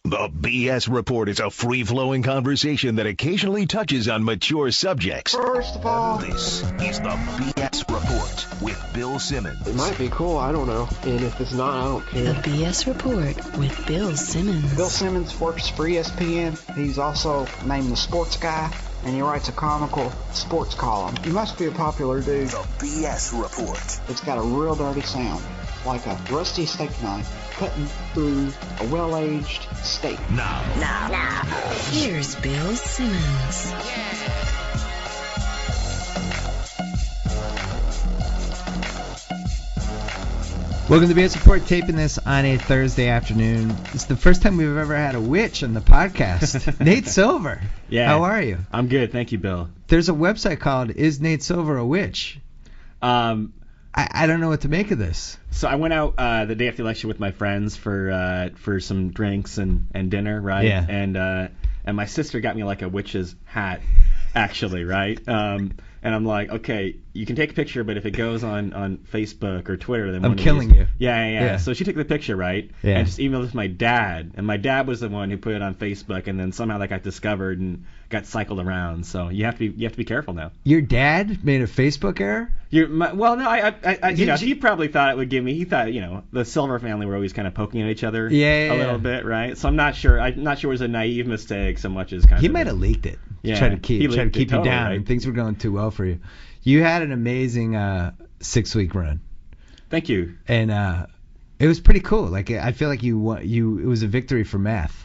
The BS Report is a free-flowing conversation that occasionally touches on mature subjects. First of all, This is the BS Report with Bill Simmons. it might be cool, I don't know. And if it's not, I don't The care. BS Report with Bill Simmons. Bill Simmons works for ESPN. He's also named the Sports Guy, and he writes a comical sports column. He must be a popular dude. The BS Report. It's got a real dirty sound, like a rusty steak knife cutting through a well-aged steak. Now. Here's Bill Simmons. Welcome to the BS Report, taping this on a Thursday afternoon. It's the first time we've ever had a witch on the podcast. Nate Silver. Yeah. How are you? I'm good, thank you, Bill. There's a website called Is Nate Silver a Witch? I don't know what to make of this. So I went out the day after the election with my friends for some drinks and dinner, right? Yeah. And my sister got me like a witch's hat, actually, right? And I'm like, okay, you can take a picture, but if it goes on Facebook or Twitter, then I'm killing you. Yeah. So she took the picture, right? Yeah. And just emailed it to my dad, and my dad was the one who put it on Facebook, and then somehow that got discovered and got cycled around. So you have to be careful now. Your dad made a Facebook error? He probably thought it would give me. He thought, the Silver family were always kind of poking at each other, Yeah. a little bit, right? So I'm not sure. I'm not sure it was a naive mistake so much as kind He of. might have leaked it. Yeah, Try to keep he leaked it you totally, down. right? Things were going too well for you. You had an amazing 6-week run, Thank you. and it was pretty cool. Like I feel like you it was a victory for math.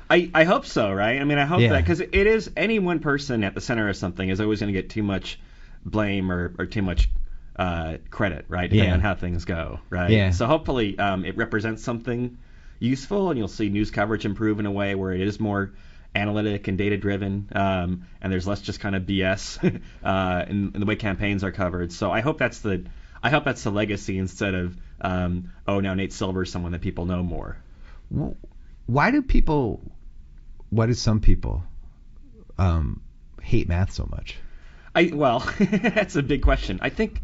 I hope so, right? I mean, I hope Yeah. that, because it is, any one person at the center of something is always going to get too much blame or too much credit, right? Depending Yeah. on how things go, right? Yeah. So hopefully it represents something useful, and you'll see news coverage improve in a way where it is more analytic and data driven, and there's less just kind of BS in the way campaigns are covered. So I hope that's the legacy, instead of now Nate Silver is someone that people know more. Why do some people hate math so much? That's a big question. I think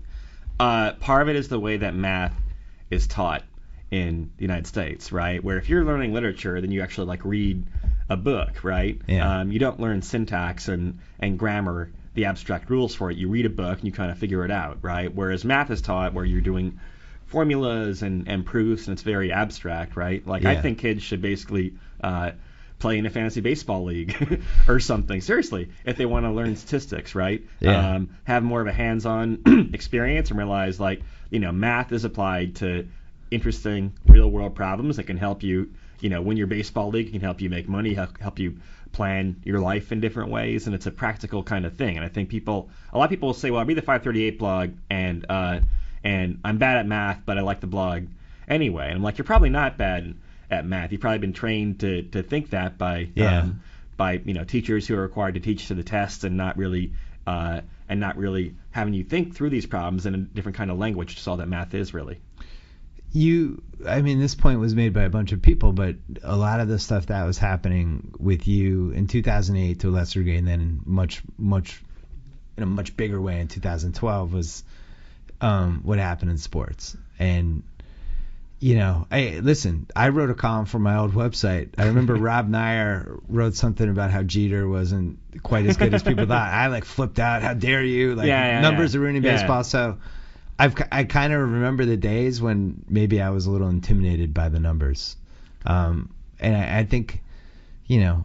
part of it is the way that math is taught in the United States, right? Where if you're learning literature, then you actually read a book, right? Yeah. You don't learn syntax and grammar, the abstract rules for it. You read a book and you kind of figure it out, right? Whereas math is taught where you're doing formulas and proofs, and it's very abstract, right? Yeah. I think kids should basically play in a fantasy baseball league or something. Seriously, if they want to learn statistics, right? Yeah. Have more of a hands-on experience and realize, math is applied to interesting real-world problems that can help you, win your baseball league. It can help you make money, help you plan your life in different ways, and it's a practical kind of thing. And I think a lot of people will say, well, I read the 538 blog, and I'm bad at math, but I like the blog anyway. And I'm like, you're probably not bad at math. You've probably been trained to think that by teachers who are required to teach to the test, and not really having you think through these problems in a different kind of language. Just all that math is really. This point was made by a bunch of people, but a lot of the stuff that was happening with you in 2008 to a lesser degree, and then in a much bigger way in 2012 was what happened in sports. And I wrote a column for my old website. I remember Rob Nair wrote something about how Jeter wasn't quite as good as people thought. I flipped out. How dare you? Numbers are ruining baseball. So I kind of remember the days when maybe I was a little intimidated by the numbers. And I think,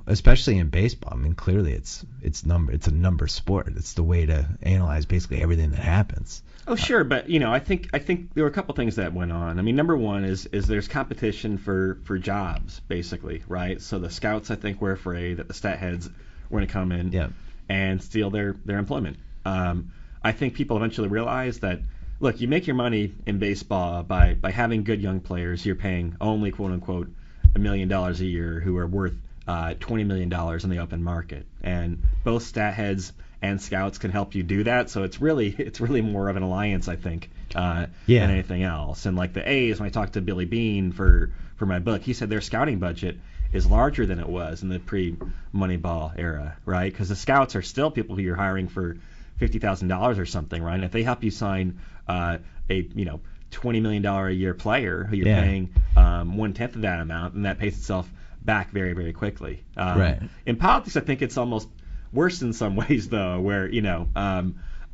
especially in baseball, clearly it's a number sport. It's the way to analyze basically everything that happens. Oh, sure, but I think there were a couple things that went on. Number one is there's competition for jobs, basically, right? So the scouts, I think, were afraid that the stat heads were going to come in and steal their employment. I think people eventually realized that, look, you make your money in baseball by having good young players. You're paying only, quote unquote, $1 million a year, who are worth $20 million in the open market, and both stat heads and scouts can help you do that. So it's really more of an alliance, I think, than anything else. And the A's, when I talked to Billy Bean for my book, he said their scouting budget is larger than it was in the pre-Moneyball era, right? Because the scouts are still people who you're hiring for $50,000 or something, right? And if they help you sign a $20 million a year player who you're paying 1/10 of that amount, and that pays itself back very, very quickly. Right. In politics, I think it's almost worse in some ways, though, where,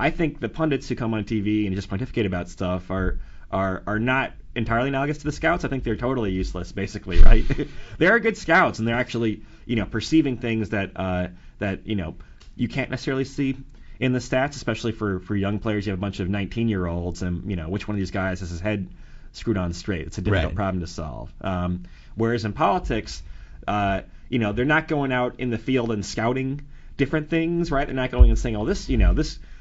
I think the pundits who come on TV and just pontificate about stuff are not entirely analogous to the scouts. I think they're totally useless, basically, right? They are good scouts, and they're actually, perceiving things that you can't necessarily see in the stats, especially for young players. You have a bunch of 19-year-olds, and which one of these guys has his head screwed on straight? It's a difficult problem to solve. Whereas in politics, they're not going out in the field and scouting different things, right? They're not going and saying, oh, this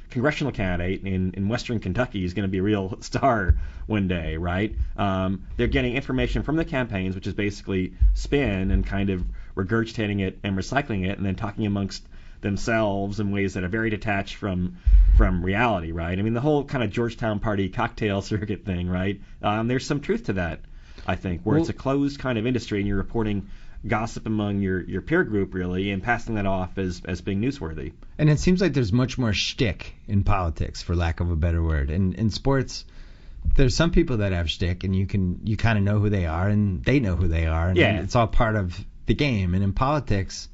congressional candidate in Western Kentucky is going to be a real star one day, right? They're getting information from the campaigns, which is basically spin and kind of regurgitating it and recycling it, and then talking amongst themselves in ways that are very detached from reality, right? I mean, the whole kind of Georgetown party cocktail circuit thing, right? There's some truth to that, I think, where it's a closed kind of industry and you're reporting gossip among your peer group, really, and passing that off as being newsworthy. And it seems like there's much more shtick in politics, for lack of a better word. In sports, there's some people that have shtick, and you kind of know who they are, and they know who they are, and it's all part of the game. And in politics,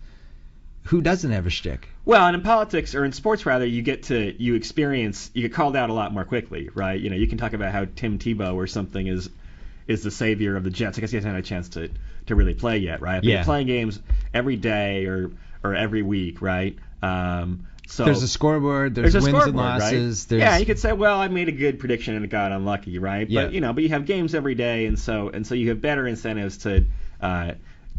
who doesn't have a shtick? Well, and in politics, or in sports rather, you get called out a lot more quickly, right? You can talk about how Tim Tebow or something is the savior of the Jets. I guess he hasn't had a chance to really play yet, right? But you're playing games every day or every week, right? So there's a scoreboard, there's wins and losses. Right? Yeah, you could say, well, I made a good prediction and it got unlucky, right? Yeah. But you have games every day, and so you have better incentives to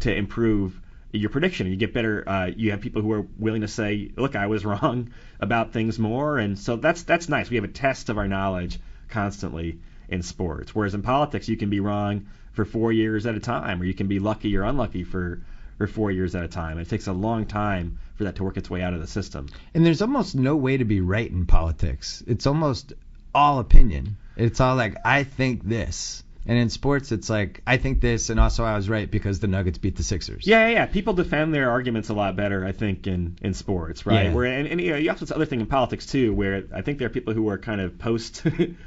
improve your prediction. You get better. You have people who are willing to say, look, I was wrong about things more, and so that's nice. We have a test of our knowledge constantly in sports. Whereas in politics, you can be wrong for 4 years at a time, or you can be lucky or unlucky for 4 years at a time. It takes a long time for that to work its way out of the system. And there's almost no way to be right in politics. It's almost all opinion. It's all like, I think this. And in sports, it's like, I think this, and also I was right because the Nuggets beat the Sixers. Yeah. People defend their arguments a lot better, I think, in sports, right? Yeah. And you also have this other thing in politics, too, where I think there are people who are kind of post-truth,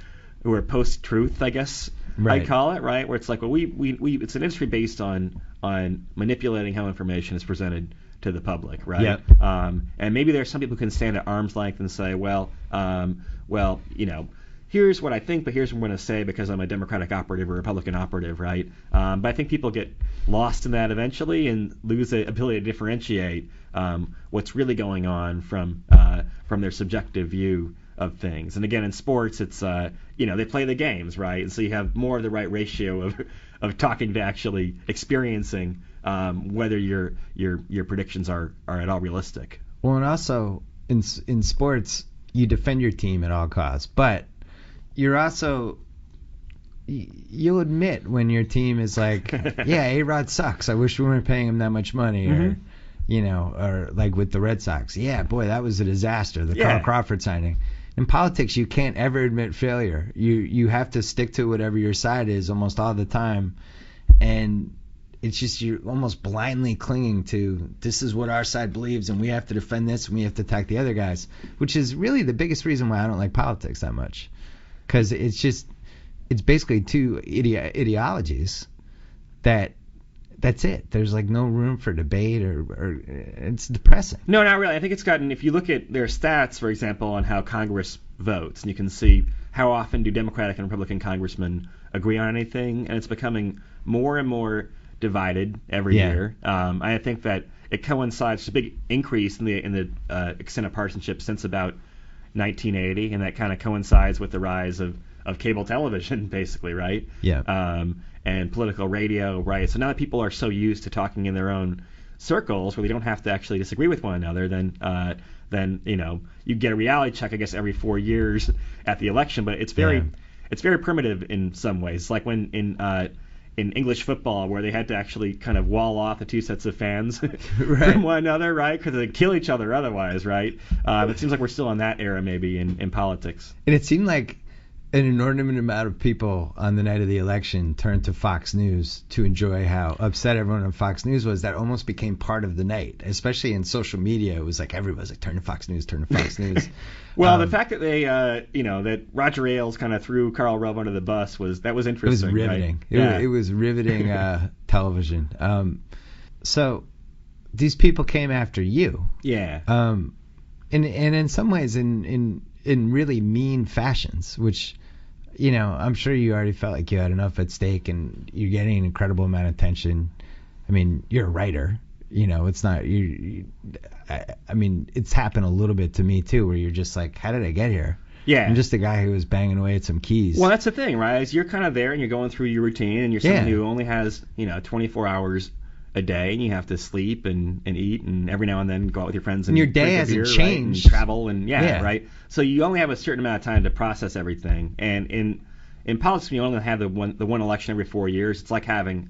I guess, right. I'd call it, right? Where it's like, well, we it's an industry based on manipulating how information is presented to the public, right? Yep. And maybe there are some people who can stand at arm's length and say, here's what I think, but here's what I'm going to say because I'm a Democratic operative or Republican operative, right? But I think people get lost in that eventually and lose the ability to differentiate what's really going on from their subjective view of things. And again, in sports, it's they play the games, right? And so you have more of the right ratio of talking to actually experiencing whether your predictions are at all realistic. Well, and also in sports, you defend your team at all costs, but you'll admit when your team is like, yeah, A-Rod sucks. I wish we weren't paying him that much money, or like with the Red Sox. Yeah, boy, that was a disaster. The Carl Crawford signing. In politics, you can't ever admit failure. You have to stick to whatever your side is almost all the time, and it's just you're almost blindly clinging to this is what our side believes, and we have to defend this, and we have to attack the other guys, which is really the biggest reason why I don't like politics that much. Because it's basically two ideologies that's it. There's like no room for debate or it's depressing. No, not really. I think it's gotten, if you look at their stats, for example, on how Congress votes, and you can see how often do Democratic and Republican congressmen agree on anything, and it's becoming more and more divided every year. I think that it coincides with a big increase in the extent of partisanship since about 1980, and that kind of coincides with the rise of cable television, basically, right? Yeah. And political radio, right? So now that people are so used to talking in their own circles where they don't have to actually disagree with one another, then you get a reality check, I guess, every 4 years at the election. But it's very primitive in some ways. Like when in English football, where they had to actually kind of wall off the two sets of fans from one another, right? Because they'd kill each other otherwise, right? It seems like we're still in that era maybe in politics. And it seemed like an inordinate amount of people on the night of the election turned to Fox News to enjoy how upset everyone on Fox News was. That almost became part of the night, especially in social media. It was like everybody's like, turn to Fox News, turn to Fox News. Well, the fact that they, that Roger Ailes kind of threw Karl Rove under the bus was interesting. It was riveting. Right? It was riveting television. So these people came after you. Yeah. And in some ways in really mean fashions, which, you know, I'm sure you already felt like you had enough at stake and you're getting an incredible amount of attention. I mean, you're a writer. You know, it's not I mean, it's happened a little bit to me too, where you're just like, how did I get here? Yeah. I'm just a guy who was banging away at some keys. Well, that's the thing, right? Is you're kind of there and you're going through your routine and you're someone who only has, 24 hours a day and you have to sleep and eat and every now and then go out with your friends and your day hasn't beer, changed, right? And travel and right. So you only have a certain amount of time to process everything. And in politics, you only have the one election every 4 years. It's like having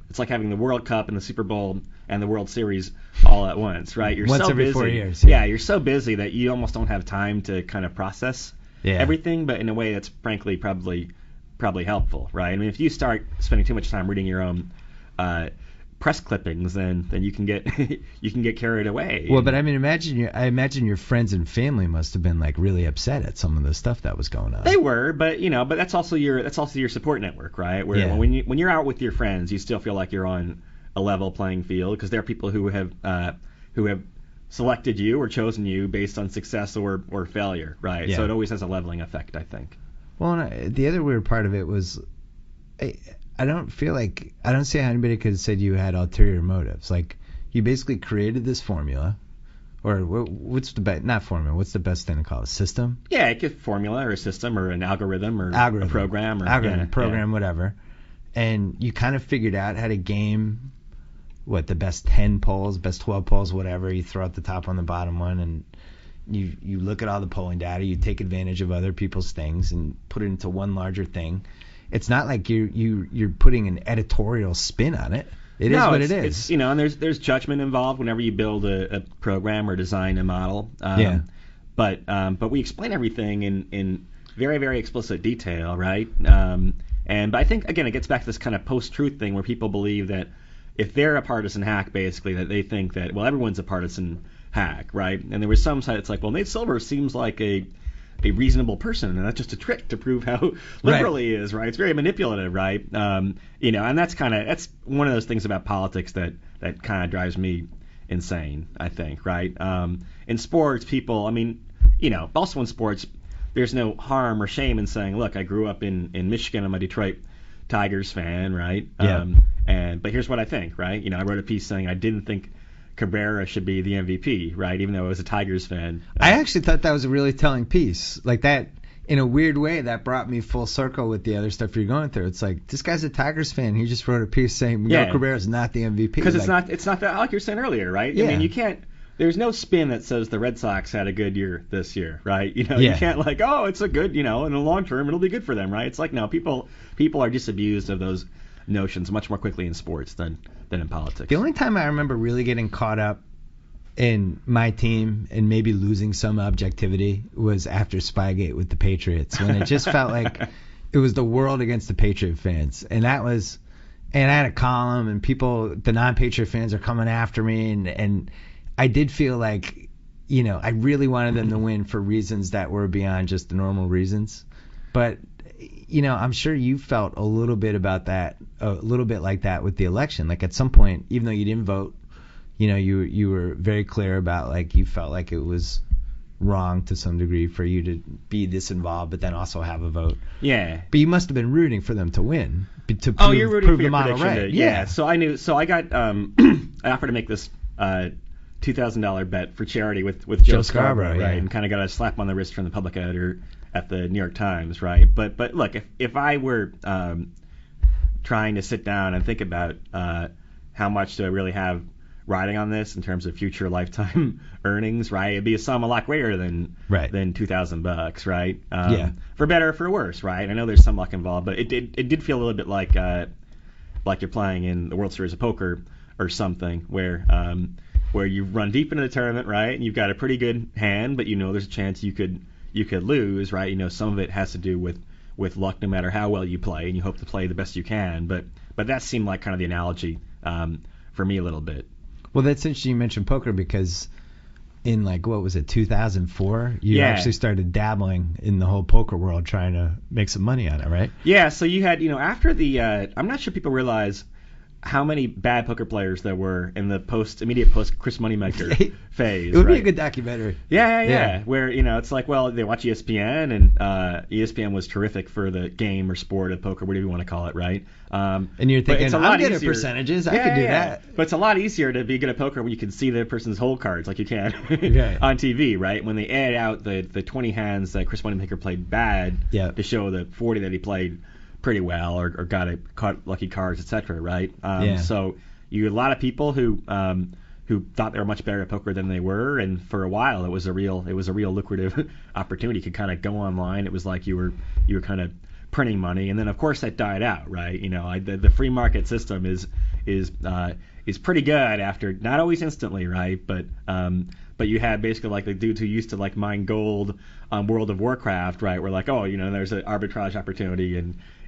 it's like having the World Cup and the Super Bowl and the World Series all at once, right? You're once so every busy. 4 years. Yeah, you're so busy that you almost don't have time to kind of process everything, but in a way that's frankly probably helpful, right? I mean, if you start spending too much time reading your own press clippings, then you can get carried away. Well, but I mean, I imagine your friends and family must have been like really upset at some of the stuff that was going on. They were, but but that's also your support network, right? Where when you're out with your friends, you still feel like you're on a level playing field because there are people who have selected you or chosen you based on success or failure, right? Yeah. So it always has a leveling effect, I think. Well, the other weird part of it was, I don't see how anybody could have said you had ulterior motives. Like, you basically created this formula, or what's the best thing to call it? A system? Yeah, it could formula or a system or an algorithm or a program or whatever. And you kind of figured out how to game the best 10 polls, best 12 polls, whatever. You throw out the top one, the bottom one, and you look at all the polling data. You take advantage of other people's things and put it into one larger thing. It's not like you're putting an editorial spin on it. It is what it is. It's, and there's judgment involved whenever you build a program or design a model. But we explain everything in very, very explicit detail, right? But I think, again, it gets back to this kind of post-truth thing where people believe that if they're a partisan hack, basically, that they think that, well, everyone's a partisan hack, right? And there was some side that's like, well, Nate Silver seems like a reasonable person, and that's just a trick to prove how liberal he is, right? It's very manipulative, right? And that's one of those things about politics that kind of drives me insane, I think, right? In sports, people, also in sports, there's no harm or shame in saying, look, I grew up in Michigan, I'm a Detroit Tigers fan, right? Yeah. But here's what I think, right? I wrote a piece saying I didn't think Cabrera should be the MVP, right? Even though I was a Tigers fan. I actually thought that was a really telling piece. Like that, in a weird way, that brought me full circle with the other stuff you're going through. It's like, this guy's a Tigers fan. He just wrote a piece saying Miguel Cabrera's not the MVP. Because it's not that, like you were saying earlier, right? Yeah. I mean, you can't. There's no spin that says the Red Sox had a good year this year, right? You can't like, oh, it's a good, in the long term it'll be good for them, right? It's like, no, people are disabused of those notions much more quickly in sports than in politics. The only time I remember really getting caught up in my team and maybe losing some objectivity was after Spygate with the Patriots, when it just felt like it was the world against the Patriot fans. And I had a column, and the non-Patriot fans are coming after me, and I did feel like, I really wanted them to win for reasons that were beyond just the normal reasons. But, I'm sure you felt a little bit like that with the election. Like, at some point, even though you didn't vote, you were very clear about, like, you felt like it was wrong to some degree for you to be this involved, but then also have a vote. Yeah. But you must have been rooting for them to win. You're rooting for your prediction, right? Yeah. So I got I offered to make this $2,000 bet for charity with Joe Scarborough, right? And kind of got a slap on the wrist from the public editor at the New York Times, right? But look, if I were trying to sit down and think about how much do I really have riding on this in terms of future lifetime earnings, right? It'd be a sum a lot greater than $2,000, right? For better or for worse, right? I know there's some luck involved, but it did feel a little bit like you're playing in the World Series of Poker or something, where you run deep into the tournament, right? And you've got a pretty good hand, but there's a chance you could lose, right? Some of it has to do with luck, no matter how well you play, and you hope to play the best you can. But that seemed like kind of the analogy for me a little bit. Well, that's interesting you mentioned poker, because in 2004, you actually started dabbling in the whole poker world, trying to make some money on it, right? Yeah. So you had, after the, I'm not sure people realize, how many bad poker players there were in the immediate post Chris Moneymaker phase. It would be a good documentary. Yeah. Where, it's like, well, they watch ESPN, and ESPN was terrific for the game or sport of poker, whatever you want to call it, right? And you're thinking, I'm good at percentages. I could do that. But it's a lot easier to be good at poker when you can see the person's hole cards like you can on TV, right? When they add out the 20 hands that Chris Moneymaker played bad to show the 40 that he played pretty well or caught lucky cards, etc. Right? So you had a lot of people who thought they were much better at poker than they were, and for a while it was a real lucrative opportunity. You could kind of go online. It was like you were kind of printing money, and then of course that died out, right? The free market system is pretty good after, not always instantly, right? But you had basically like the dudes who used to like mine gold on World of Warcraft, right? Were like, there's an arbitrage opportunity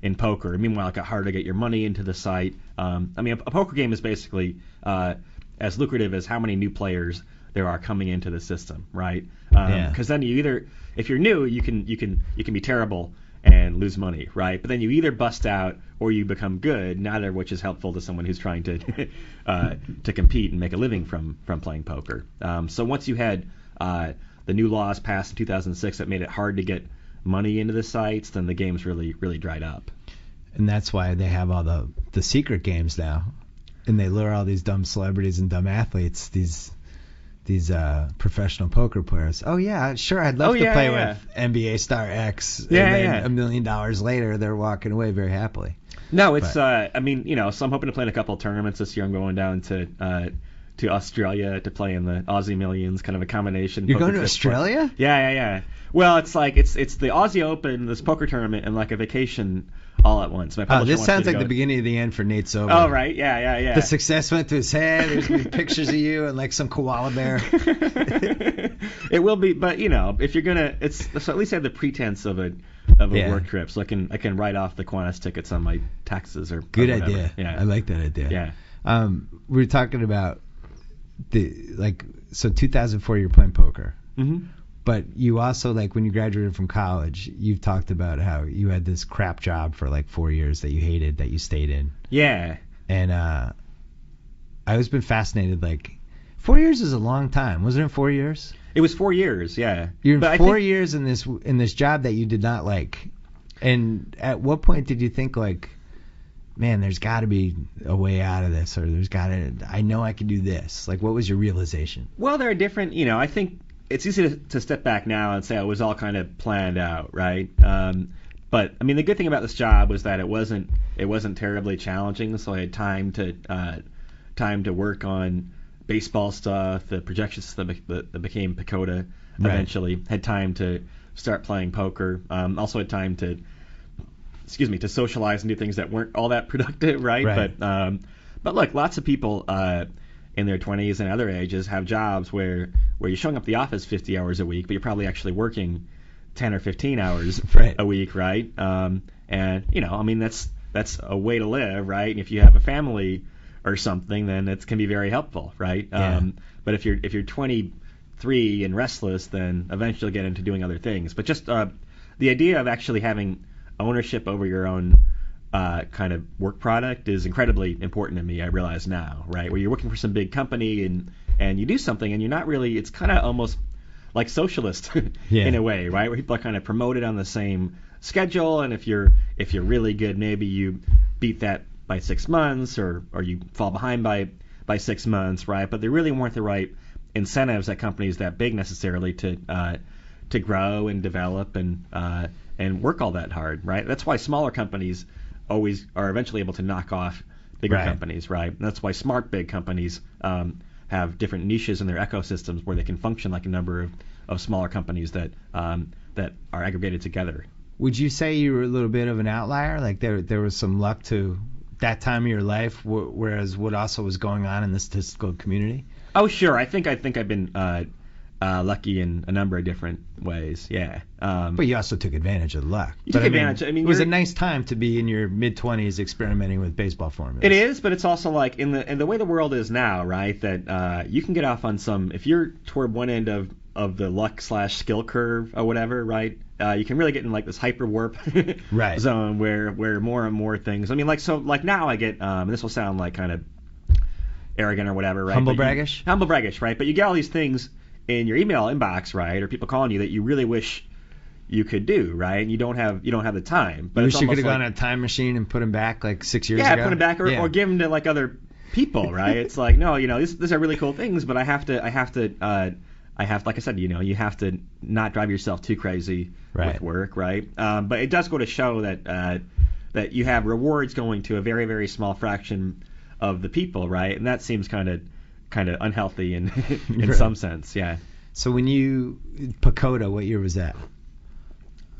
in poker. Meanwhile, it got harder to get your money into the site. A poker game is basically as lucrative as how many new players there are coming into the system, right? Because then you either, if you're new, you can be terrible and lose money, right? But then you either bust out or you become good, neither of which is helpful to someone who's trying to to compete and make a living from playing poker. So once you had the new laws passed in 2006 that made it hard to get money into the sites, then the games really dried up. And that's why they have all the secret games now, and they lure all these dumb celebrities and dumb athletes, these professional poker players. Oh yeah, sure, I'd love to play with NBA star X. And then $1 million later, they're walking away very happily. No, it's so I'm hoping to play in a couple of tournaments this year. I'm going down to Australia to play in the Aussie Millions, kind of a combination. You're going to Australia? Yeah. Well, it's like it's the Aussie Open, this poker tournament, and like a vacation all at once. This sounds like the beginning of the end for Nate Sober. Oh, right. Yeah. The success went to his head. There's gonna be pictures of you and like some koala bear. It will be, but if you're gonna, so at least have the pretense of a work trip, so I can write off the Qantas tickets on my taxes or good or idea. Yeah, I like that idea. Yeah. We were talking about 2004 you're playing poker. Mm-hmm. But you also, like, when you graduated from college, you've talked about how you had this crap job for like 4 years that you hated, that you stayed in. Yeah. And I always been fascinated, like, 4 years is a long time. Wasn't it 4 years? It was 4 years, yeah. You're 4 years in this job that you did not like. And at what point did you think, like, man, there's got to be a way out of this, or I know I can do this? Like, what was your realization? Well, there are different, I think it's easy to step back now and say it was all kind of planned out, right? But I mean, the good thing about this job was that it wasn't terribly challenging, so I had time to work on baseball stuff, the projections that became Pacoda eventually. Right. Had time to start playing poker. Also had time to socialize and do things that weren't all that productive, right? But look, lots of people in their 20s and other ages have jobs where you're showing up at the office 50 hours a week, but you're probably actually working 10 or 15 hours a week, right? And that's a way to live, right? And if you have a family or something, then it can be very helpful, right? Yeah. But if you're 23 and restless, then eventually you'll get into doing other things. But just the idea of actually having ownership over your own kind of work product is incredibly important to me, I realize now, right? Where you're working for some big company and you do something and you're not really, it's kind of almost like socialist in a way, right? Where people are kind of promoted on the same schedule, and if you're really good, maybe you beat that by 6 months or you fall behind by 6 months, right? But there really weren't the right incentives at companies that big necessarily to grow and develop and work all that hard, right? That's why smaller companies always are eventually able to knock off bigger companies, right? And that's why smart big companies have different niches in their ecosystems where they can function like a number of smaller companies that are aggregated together. Would you say you were a little bit of an outlier? Like there was some luck to that time of your life, whereas what also was going on in the statistical community? Oh, sure. I think I've been lucky in a number of different ways, yeah. But you also took advantage of the luck. You took advantage. It was a nice time to be in your mid-20s experimenting with baseball formulas. It is, but it's also like in the way the world is now, right? That you can get off on some, if you're toward one end of the luck/skill curve or whatever, right? You can really get in like this hyper warp right. zone where more and more things. I mean, like now I get this will sound like kind of arrogant or whatever, right? Humble braggish, right? But you get all these things in your email inbox, right? Or people calling you that you really wish you could do, right? And you don't have the time. But you wish you could have gone on a time machine and put them back like 6 years ago. Yeah, put them back or give them to like other people, right? It's like, no, these are really cool things, but I have to, like I said, you have to not drive yourself too crazy with work, right? But it does go to show that you have rewards going to a very, very small fraction of the people, right? And that seems kind of unhealthy in some sense, yeah. So when Pacoda, what year was that?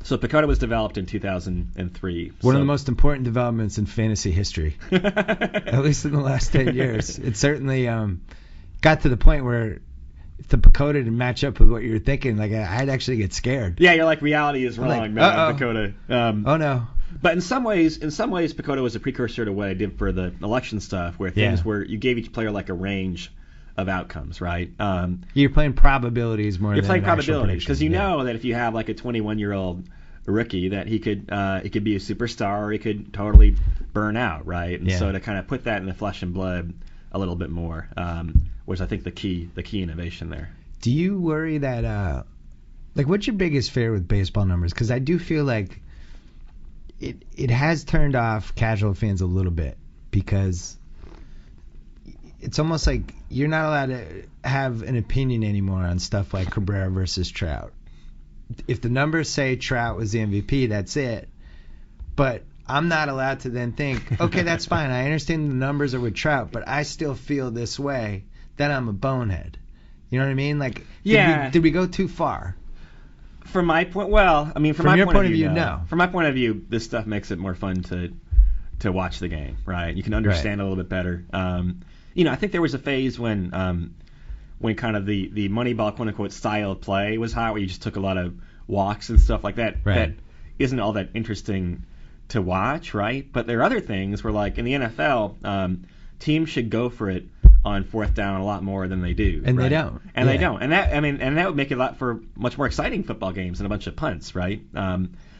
So Pacoda was developed in 2003. One of the most important developments in fantasy history, at least in the last 10 years. It certainly got to the point where if the Pacoda didn't match up with what you were thinking, like I'd actually get scared. Yeah, you're like, reality is wrong, man, Pacoda. Oh no. But in some ways, Pacoda was a precursor to what I did for the election stuff, where things were you gave each player like a range of outcomes, right? You're playing probabilities more. You're playing probabilities because you know that if you have like a 21-year-old rookie, that he could be a superstar or he could totally burn out, right? And so to kind of put that in the flesh and blood a little bit more was, I think, the key innovation there. Do you worry that what's your biggest fear with baseball numbers? Because I do feel like it has turned off casual fans a little bit because it's almost like you're not allowed to have an opinion anymore on stuff like Cabrera versus Trout. If the numbers say Trout was the MVP, that's it. But I'm not allowed to then think, okay, that's fine. I understand the numbers are with Trout, but I still feel this way. Then I'm a bonehead. You know what I mean? Like, did we go too far? From my point, from your point of view, no. From my point of view, this stuff makes it more fun to watch the game, right? You can understand a little bit better. I think there was a phase when kind of the Moneyball quote unquote style of play was hot, where you just took a lot of walks and stuff like that. Right. That isn't all that interesting to watch, right? But there are other things where, like in the NFL, teams should go for it on fourth down a lot more than they do. And right? they don't. And they don't. And that would make it a lot for much more exciting football games than a bunch of punts, right?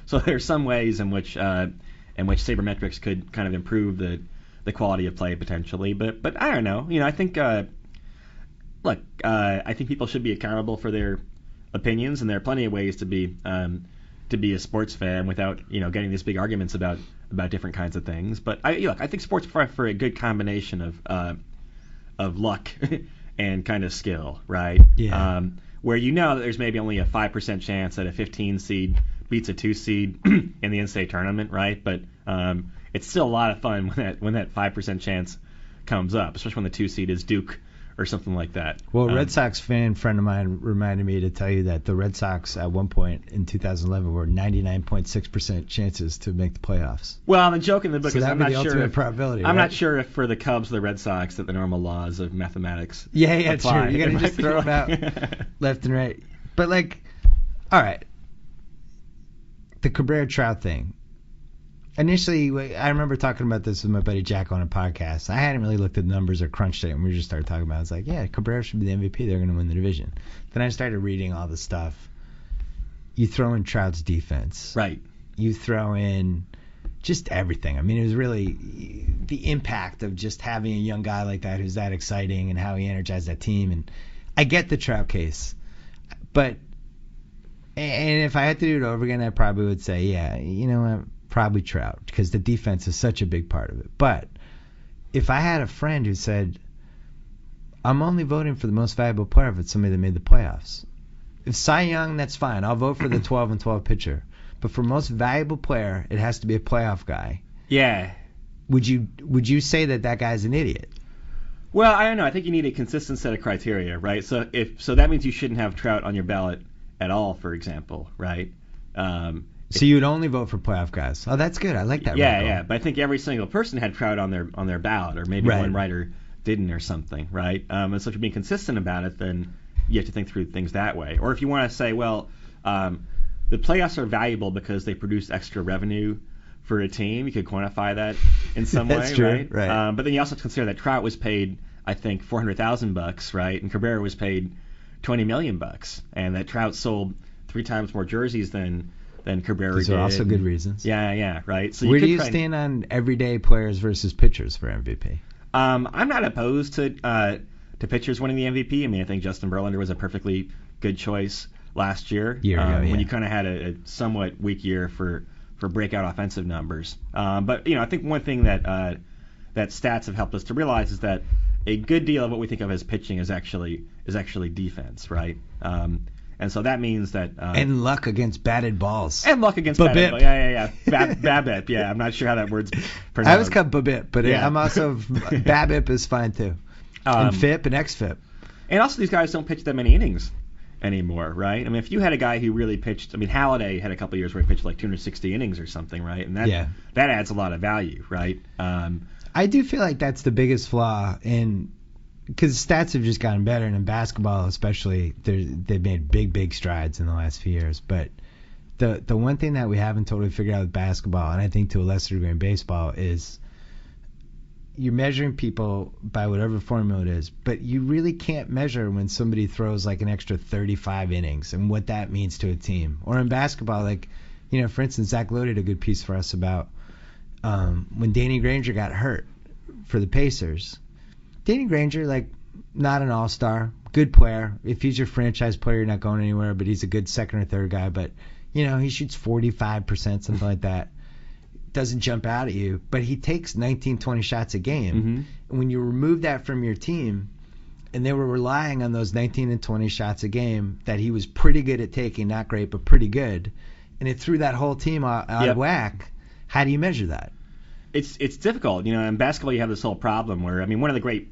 So there's some ways in which sabermetrics could kind of improve the quality of play potentially, but I don't know. I think I think people should be accountable for their opinions, and there are plenty of ways to be a sports fan without getting these big arguments about different kinds of things. But I think sports for a good combination of luck and kind of skill, right? Yeah. Where that there's maybe only a 5% chance that a 15 seed beats a 2 seed in the NCAA tournament, right? But it's still a lot of fun when that 5% chance comes up, especially when the 2 seed is Duke or something like that. Well, Red Sox friend of mine reminded me to tell you that the Red Sox at one point in 2011 were 99.6% chances to make the playoffs. Well, the joke in the book so is I'm not sure if for the Cubs or the Red Sox that the normal laws of mathematics apply. True. You got to just throw them out left and right. But all right, the Cabrera Trout thing. Initially, I remember talking about this with my buddy Jack on a podcast. I hadn't really looked at numbers or crunched it, and we just started talking about it. I was like, yeah, Cabrera should be the MVP. They're going to win the division. Then I started reading all the stuff. You throw in Trout's defense. Right. You throw in just everything. I mean, it was really the impact of just having a young guy like that who's that exciting and how he energized that team. And I get the Trout case. And if I had to do it over again, I probably would say, yeah, you know what? Probably Trout, because the defense is such a big part of it. But if I had a friend who said, I'm only voting for the most valuable player if it's somebody that made the playoffs. If Cy Young, that's fine. I'll vote for the 12-12 pitcher. But for most valuable player, it has to be a playoff guy. Yeah. Would you say that guy's an idiot? Well, I don't know. I think you need a consistent set of criteria, right? So that means you shouldn't have Trout on your ballot at all, for example, right? So you'd only vote for playoff guys. Oh, that's good. I like that. Yeah. But I think every single person had Trout on their ballot, or maybe one writer didn't, or something, right? And so if you're being consistent about it, then you have to think through things that way. Or if you want to say, well, the playoffs are valuable because they produce extra revenue for a team, you could quantify that in some way, that's true, right? But then you also have to consider that Trout was paid, I think, $400,000, right? And Cabrera was paid $20 million, and that Trout sold 3 times more jerseys than Cabrera did. Those are also good reasons. Yeah, right. So where do you stand on everyday players versus pitchers for MVP? I'm not opposed to pitchers winning the MVP. I mean, I think Justin Verlander was a perfectly good choice last year. When you kind of had a somewhat weak year for breakout offensive numbers. But I think one thing that stats have helped us to realize is that a good deal of what we think of as pitching is actually defense, right? And so that means that and luck against batted balls. And luck against batted balls. Yeah. BABIP. Yeah, I'm not sure how that word's pronounced. I was called BABIP, but I'm also BABIP is fine too. And FIP and XFIP. And also these guys don't pitch that many innings anymore, right? I mean, if you had a guy who really pitched, I mean, Halladay had a couple of years where he pitched like 260 innings or something, right? And that adds a lot of value, right? I do feel like that's the biggest flaw because stats have just gotten better, and in basketball especially, they've made big strides in the last few years. But the one thing that we haven't totally figured out with basketball, and I think to a lesser degree in baseball, is you're measuring people by whatever formula it is, but you really can't measure when somebody throws like an extra 35 innings and what that means to a team. Or in basketball, like, for instance, Zach Lowe did a good piece for us about when Danny Granger got hurt for the Pacers. Danny Granger, like, not an all-star, good player. If he's your franchise player, you're not going anywhere, but he's a good second or third guy. But, he shoots 45%, something like that. Doesn't jump out at you, but he takes 19, 20 shots a game. Mm-hmm. And when you remove that from your team, and they were relying on those 19 and 20 shots a game that he was pretty good at taking, not great, but pretty good, and it threw that whole team out of whack, how do you measure that? It's difficult. In basketball you have this whole problem where, I mean, one of the great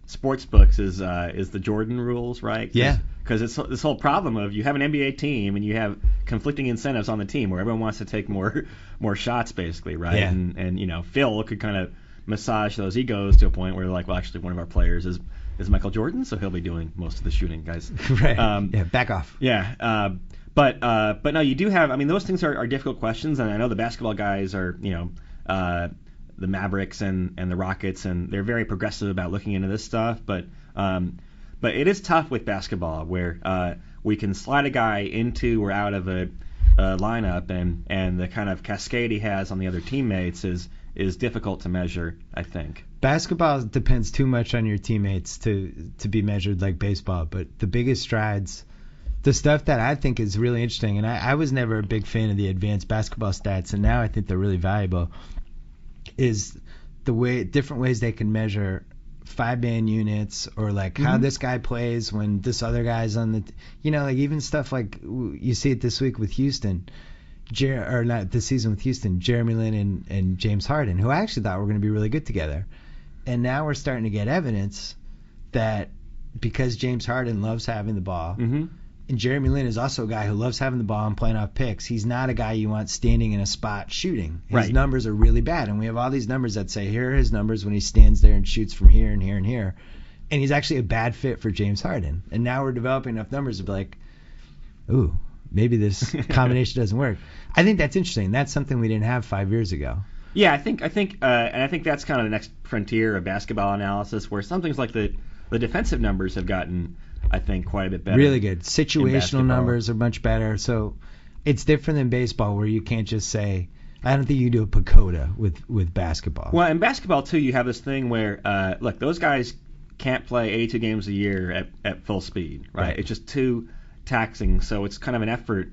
sports books is the Jordan rules, right? Because it's this whole problem of you have an NBA team and you have conflicting incentives on the team where everyone wants to take more shots, basically, right? Yeah. And Phil could kind of massage those egos to a point where, like, well, actually one of our players is Michael Jordan, so he'll be doing most of the shooting, guys. Right. Back off. Yeah. But no, you do have. I mean, those things are difficult questions, and I know the basketball guys are, the Mavericks and the Rockets, and they're very progressive about looking into this stuff. But it is tough with basketball where we can slide a guy into or out of a lineup, and the kind of cascade he has on the other teammates is difficult to measure, I think. Basketball depends too much on your teammates to be measured like baseball, but the biggest strides, the stuff that I think is really interesting, and I was never a big fan of the advanced basketball stats, and now I think they're really valuable, is the different ways they can measure 5-man units, or like how this guy plays when this other guy's on the, like even stuff like you see it this week with Houston, or not this season with Houston, Jeremy Lin and James Harden, who I actually thought were going to be really good together. And now we're starting to get evidence that because James Harden loves having the ball, and Jeremy Lin is also a guy who loves having the ball and playing off picks, he's not a guy you want standing in a spot shooting. His numbers are really bad. And we have all these numbers that say, here are his numbers when he stands there and shoots from here and here and here. And he's actually a bad fit for James Harden. And now we're developing enough numbers to be like, ooh, maybe this combination doesn't work. I think that's interesting. That's something we didn't have 5 years ago. Yeah, I think that's kind of the next frontier of basketball analysis, where some things like the defensive numbers have gotten, I think, quite a bit better. Really good. Situational numbers are much better. So it's different than baseball, where you can't just say, I don't think you do a pagoda with basketball. Well, in basketball, too, you have this thing where, look, those guys can't play 82 games a year at full speed, right? It's just too taxing. So it's kind of an effort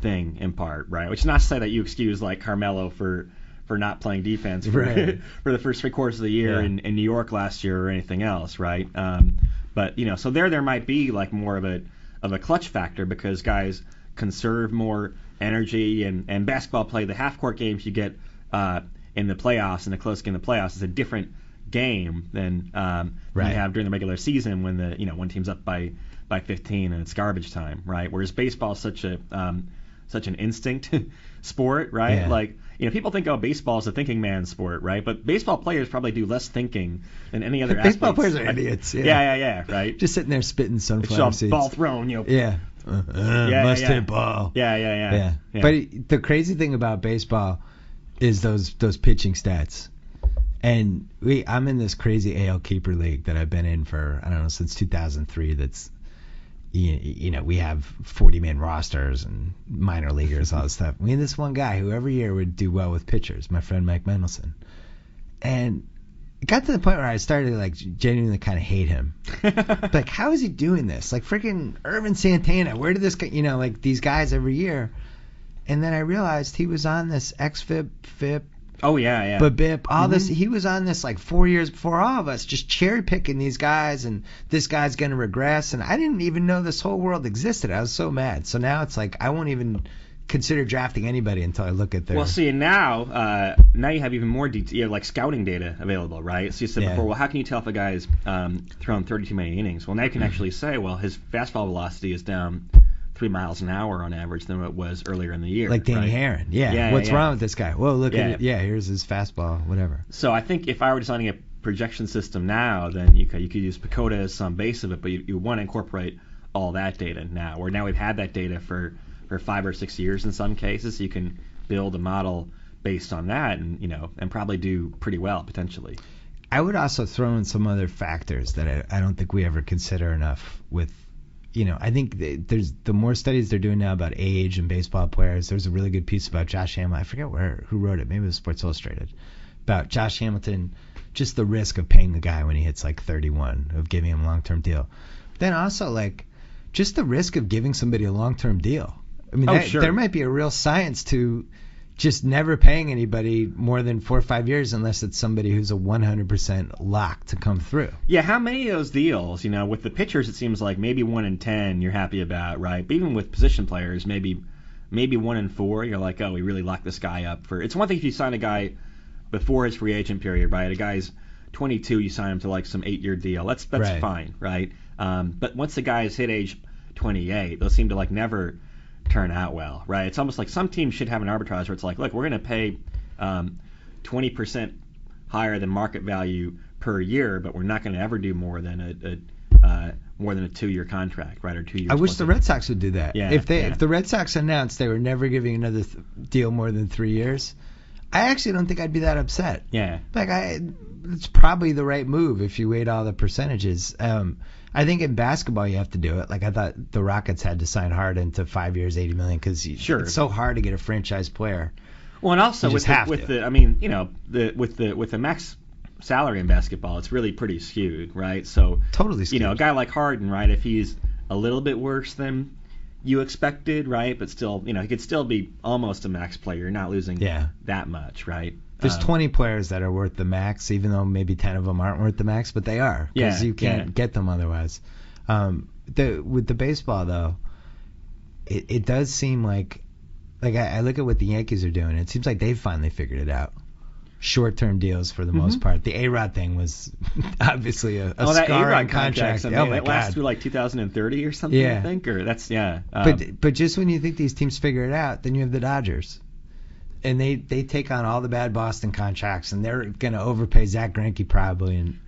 thing in part, right? Which is not to say that you excuse, like, Carmelo for not playing defense for the first 3 quarters of the year in New York last year or anything else, right? But so there might be like more of a clutch factor because guys conserve more energy, and basketball play, the half court games you get in the playoffs, and the close game in the playoffs is a different game than you have during the regular season when the one team's up by 15 and it's garbage time, right? Whereas baseball is such an instinct sport, right? Yeah. Like, people think, baseball is a thinking man's sport, right? But baseball players probably do less thinking than any other athletes. Baseball players are idiots. Yeah, right? Just sitting there spitting sunflower seeds. Ball thrown, Yeah. Must hit ball. Yeah. But the crazy thing about baseball is those pitching stats. And I'm in this crazy AL keeper league that I've been in for, I don't know, since 2003. you know, we have 40-man rosters and minor leaguers, all this stuff. We had this one guy who every year would do well with pitchers, my friend Mike Mendelson. And it got to the point where I started to, like, genuinely kind of hate him. Like, how is he doing this? Like, freaking Irvin Santana, where did this guy, you know, like, these guys every year. And then I realized he was on this XFIP, FIP, oh yeah, BIP, all this. He was on this like 4 years before all of us, just cherry picking these guys, and this guy's going to regress. And I didn't even know this whole world existed. I was so mad. So now it's like I won't even consider drafting anybody until I look at their. Well, see, now you have even more detail, you have like scouting data available, right? So you said before, well, how can you tell if a guy's thrown 32 many innings? Well, now you can actually say, well, his fastball velocity is down 3 miles an hour on average than it was earlier in the year. Like Danny right? Herron. Yeah. What's wrong with this guy? Whoa, look at it. Yeah, here's his fastball, whatever. So I think if I were designing a projection system now, then you could use PECOTA as some base of it, but you want to incorporate all that data now. Where now we've had that data for 5 or 6 years in some cases, so you can build a model based on that, and and probably do pretty well potentially. I would also throw in some other factors that I don't think we ever consider enough with. I think there's the more studies they're doing now about age and baseball players. There's a really good piece about Josh Hamilton. I forget who wrote it. Maybe it was Sports Illustrated. About Josh Hamilton, just the risk of paying the guy when he hits like 31, of giving him a long-term deal. Then also like just the risk of giving somebody a long-term deal. I mean, there might be a real science to just never paying anybody more than 4 or 5 years unless it's somebody who's a 100% lock to come through. Yeah, how many of those deals, with the pitchers it seems like maybe 1 in 10 you're happy about, right? But even with position players, maybe 1 in 4 you're like, oh, we really locked this guy up for. It's one thing if you sign a guy before his free agent period, right? A guy's 22, you sign him to like some 8-year deal. That's right. Fine, right? But once the guy's hit age 28, they'll seem to like never turn out well, right? It's almost like some teams should have an arbitrage where it's like, look, we're going to pay 20% higher than market value per year, but we're not going to ever do more than a 2-year contract, right? Or 2 years. I wish the Red Sox would do that. Yeah, if the Red Sox announced they were never giving another deal more than 3 years, I actually don't think I'd be that upset. Yeah. Like it's probably the right move if you weighed all the percentages. I think in basketball you have to do it. Like I thought the Rockets had to sign Harden to 5 years, $80 million, because it's so hard to get a franchise player. Well, and also with the max salary in basketball, it's really pretty skewed, right? So totally skewed. A guy like Harden, right? If he's a little bit worse than you expected, right? But still, he could still be almost a max player. You're not losing that much, right? There's 20 players that are worth the max, even though maybe 10 of them aren't worth the max, but they are, because you can't get them otherwise. With the baseball, though, it does seem like I look at what the Yankees are doing. It seems like they've finally figured it out. Short-term deals for the most part. The A-Rod thing was obviously a scarring contract. I mean, that lasts through like 2030 or something, I think. Or that's But just when you think these teams figure it out, then you have the Dodgers. And they take on all the bad Boston contracts, and they're going to overpay Zach Greinke probably, and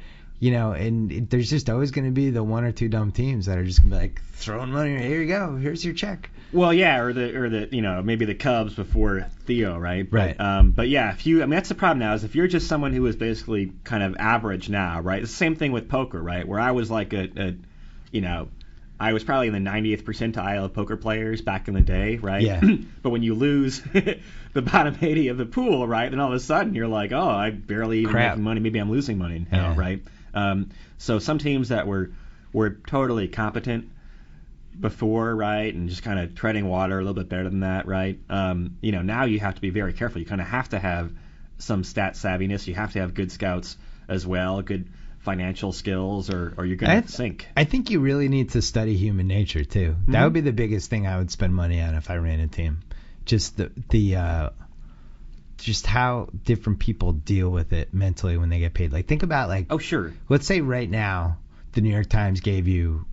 there's just always going to be the 1 or 2 dumb teams that are just going to be like throwing money. Here you go, here's your check. Well, yeah, or the maybe the Cubs before Theo, right? Right. But yeah, that's the problem now is if you're just someone who is basically kind of average now, right? It's the same thing with poker, right? Where I was like I was probably in the 90th percentile of poker players back in the day, right? Yeah. But when you lose the bottom 80 of the pool, right, then all of a sudden you're like, oh, I barely even making money. Maybe I'm losing money now, right? So some teams that were totally competent before, right, and just kind of treading water a little bit better than that, right? Now you have to be very careful. You kind of have to have some stat savviness. You have to have good scouts as well, good financial skills, or you're going to sink. I think you really need to study human nature too. Mm-hmm. That would be the biggest thing I would spend money on if I ran a team. Just just how different people deal with it mentally when they get paid. Like think about let's say right now the New York Times gave you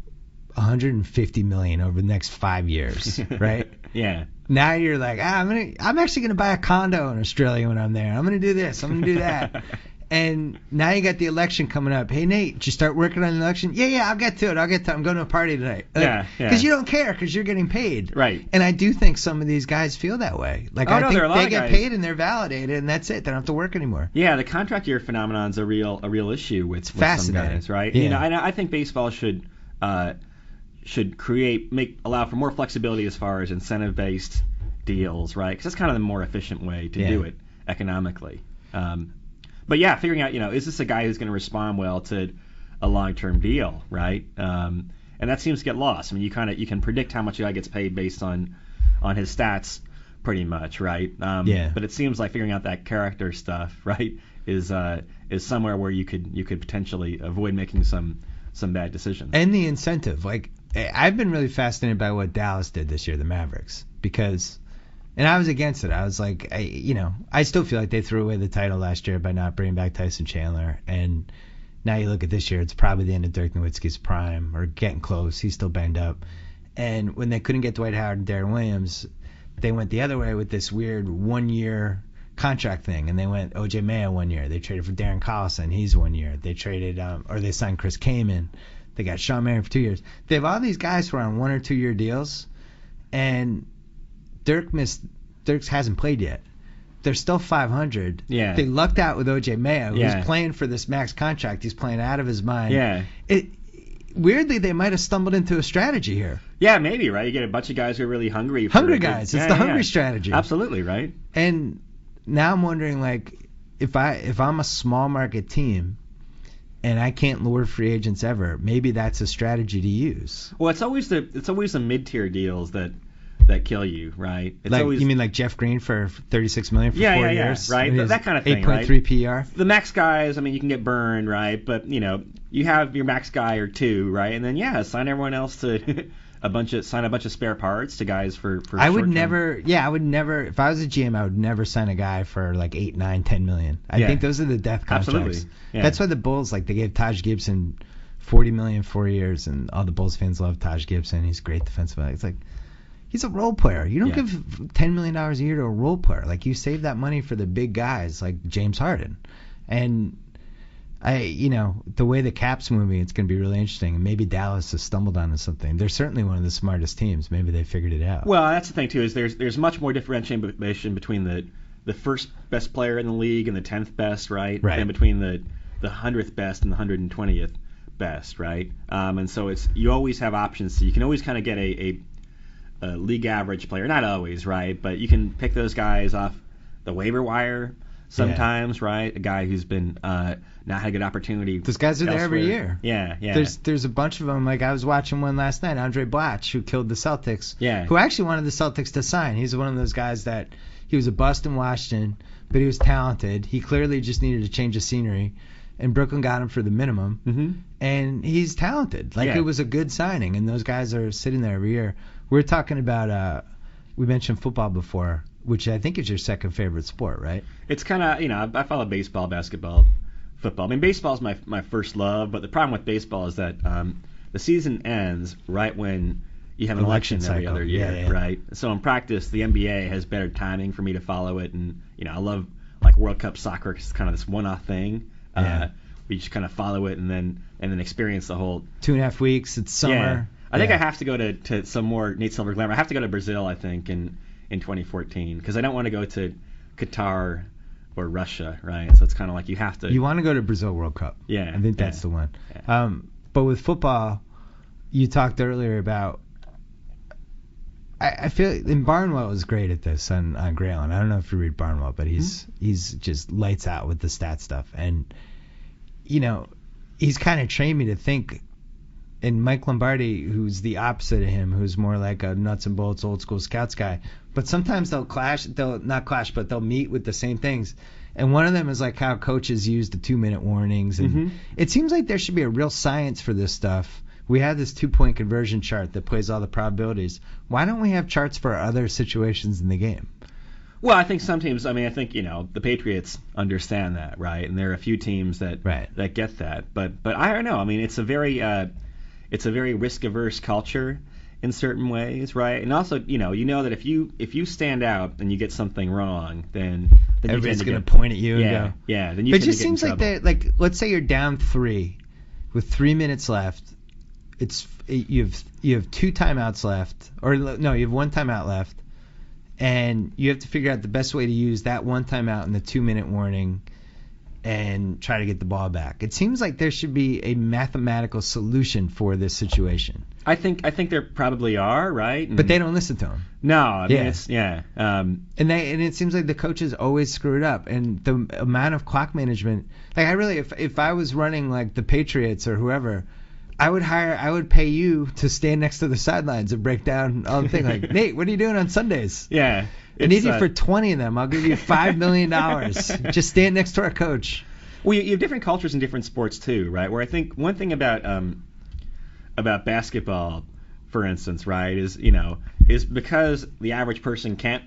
$150 million over the next 5 years, right? Yeah. Now you're like, I'm actually gonna buy a condo in Australia when I'm there. I'm gonna do this. I'm gonna do that. And now you got the election coming up. Hey, Nate, did you start working on the election? Yeah, I'll get to it. I'm going to a party tonight. Because you don't care because you're getting paid. Right. And I do think some of these guys feel that way. Like, I think they get paid and they're validated, and that's it. They don't have to work anymore. Yeah, the contract year phenomenon is a real issue with some guys, right? Yeah. And I think baseball should should allow for more flexibility as far as incentive-based deals, right? Because that's kind of the more efficient way to do it economically. But yeah, figuring out, is this a guy who's going to respond well to a long-term deal, right? And that seems to get lost. I mean, you can predict how much a guy gets paid based on his stats, pretty much, right? But it seems like figuring out that character stuff, right, is somewhere where you could potentially avoid making some bad decisions. And the incentive, like I've been really fascinated by what Dallas did this year, the Mavericks, because. And I was against it. I was like, I still feel like they threw away the title last year by not bringing back Tyson Chandler. And now you look at this year, it's probably the end of Dirk Nowitzki's prime, or getting close. He's still banged up. And when they couldn't get Dwight Howard and Darren Williams, they went the other way with this weird 1-year contract thing. And they went O.J. Mayo 1 year. They traded for Darren Collison. He's 1 year. They traded, or they signed Chris Kaman. They got Sean Marion for 2 years. They have all these guys who are on 1 or 2 year deals. And Dirk hasn't played yet. They're still 500. Yeah. They lucked out with O.J. Mayo, who's playing for this max contract. He's playing out of his mind. Yeah. Weirdly, they might have stumbled into a strategy here. Yeah, maybe, right? You get a bunch of guys who are really hungry. Hungry guys. It's the hungry strategy. Absolutely, right? And now I'm wondering, like, if I'm a small market team and I can't lure free agents ever, maybe that's a strategy to use. Well, it's always the mid-tier deals that kill you, right? It's like, always, you mean like Jeff Green for $36 million for 4 years? Right? That kind of thing, 8.3 PR? The max guys, I mean, you can get burned, right? But, you have your max guy or two, right? And then, sign everyone else to sign a bunch of spare parts to guys for I would never, if I was a GM, I would never sign a guy for like 8, 9, 10 million. I think those are the death contracts. Absolutely. Yeah. That's why the Bulls, like, they gave Taj Gibson $40 million 4 years, and all the Bulls fans love Taj Gibson. He's a great defensive player. It's like, he's a role player. You don't give $10 million a year to a role player. Like, you save that money for the big guys like James Harden. And the way the cap's moving, it's going to be really interesting. And maybe Dallas has stumbled onto something. They're certainly one of the smartest teams. Maybe they figured it out. Well, that's the thing too. Is there's much more differentiation between the first best player in the league and the 10th best, right? And between the 100th best and the 120th best, right? And so you always have options. So you can always kind of get a league average player, not always, right? But you can pick those guys off the waiver wire sometimes, right? A guy who's been not had a good opportunity. Those guys are there every year. Yeah. There's a bunch of them. Like, I was watching one last night, Andre Blatch, who killed the Celtics. Yeah. Who actually wanted the Celtics to sign. He's one of those guys that he was a bust in Washington, but he was talented. He clearly just needed to change of scenery, and Brooklyn got him for the minimum. And he's talented. Like, it was a good signing, and those guys are sitting there every year. We're talking about, we mentioned football before, which I think is your second favorite sport, right? It's kind of, I follow baseball, basketball, football. I mean, baseball is my first love, but the problem with baseball is that the season ends right when you have an election every other year, right? So in practice, the NBA has better timing for me to follow it, and, I love, like, World Cup soccer, 'cause it's kind of this one-off thing. We just kind of follow it and then experience the whole 2.5 weeks. It's summer. Yeah. I think I have to go to some more Nate Silver glamour. I have to go to Brazil, I think, in 2014, because I don't want to go to Qatar or Russia, right? So it's kind of like you have to. You want to go to Brazil World Cup. Yeah. I think that's the one. Yeah. But with football, you talked earlier about. I feel and Barnwell is great at this on Graylin. I don't know if you read Barnwell, but he's just lights out with the stat stuff, and he's kind of trained me to think. And Mike Lombardi, who's the opposite of him, who's more like a nuts and bolts old school scouts guy, but sometimes they'll clash. They'll not clash, but they'll meet with the same things. And one of them is like how coaches use the 2-minute warnings, and it seems like there should be a real science for this stuff. We have this 2-point conversion chart that plays all the probabilities. Why don't we have charts for other situations in the game? Well, I think some teams. I mean, I think the Patriots understand that, right? And there are a few teams that get that. But I don't know. I mean, it's a very risk-averse culture in certain ways, right? And also, you know that if you stand out and you get something wrong, then everybody's going to point at you and go. Yeah, then you. But it just seems like let's say you're down 3 with 3 minutes left. You have 2 timeouts left, or no, you have 1 timeout left, and you have to figure out the best way to use that 1 timeout and the 2-minute warning. and try to get the ball back. It seems like there should be a mathematical solution for this situation. I think there probably are, right? But they don't listen to them. No, I mean, and it seems like the coaches always screw it up, and the amount of clock management. Like, I really, if I was running like the Patriots or whoever, I would pay you to stand next to the sidelines and break down all the thing. Like, Nate, what are you doing on Sundays? Yeah. I need you for 20 of them. I'll give you $5 million. Just stand next to our coach. Well, you have different cultures in different sports too, right? Where I think one thing about basketball, for instance, right, is because the average person can't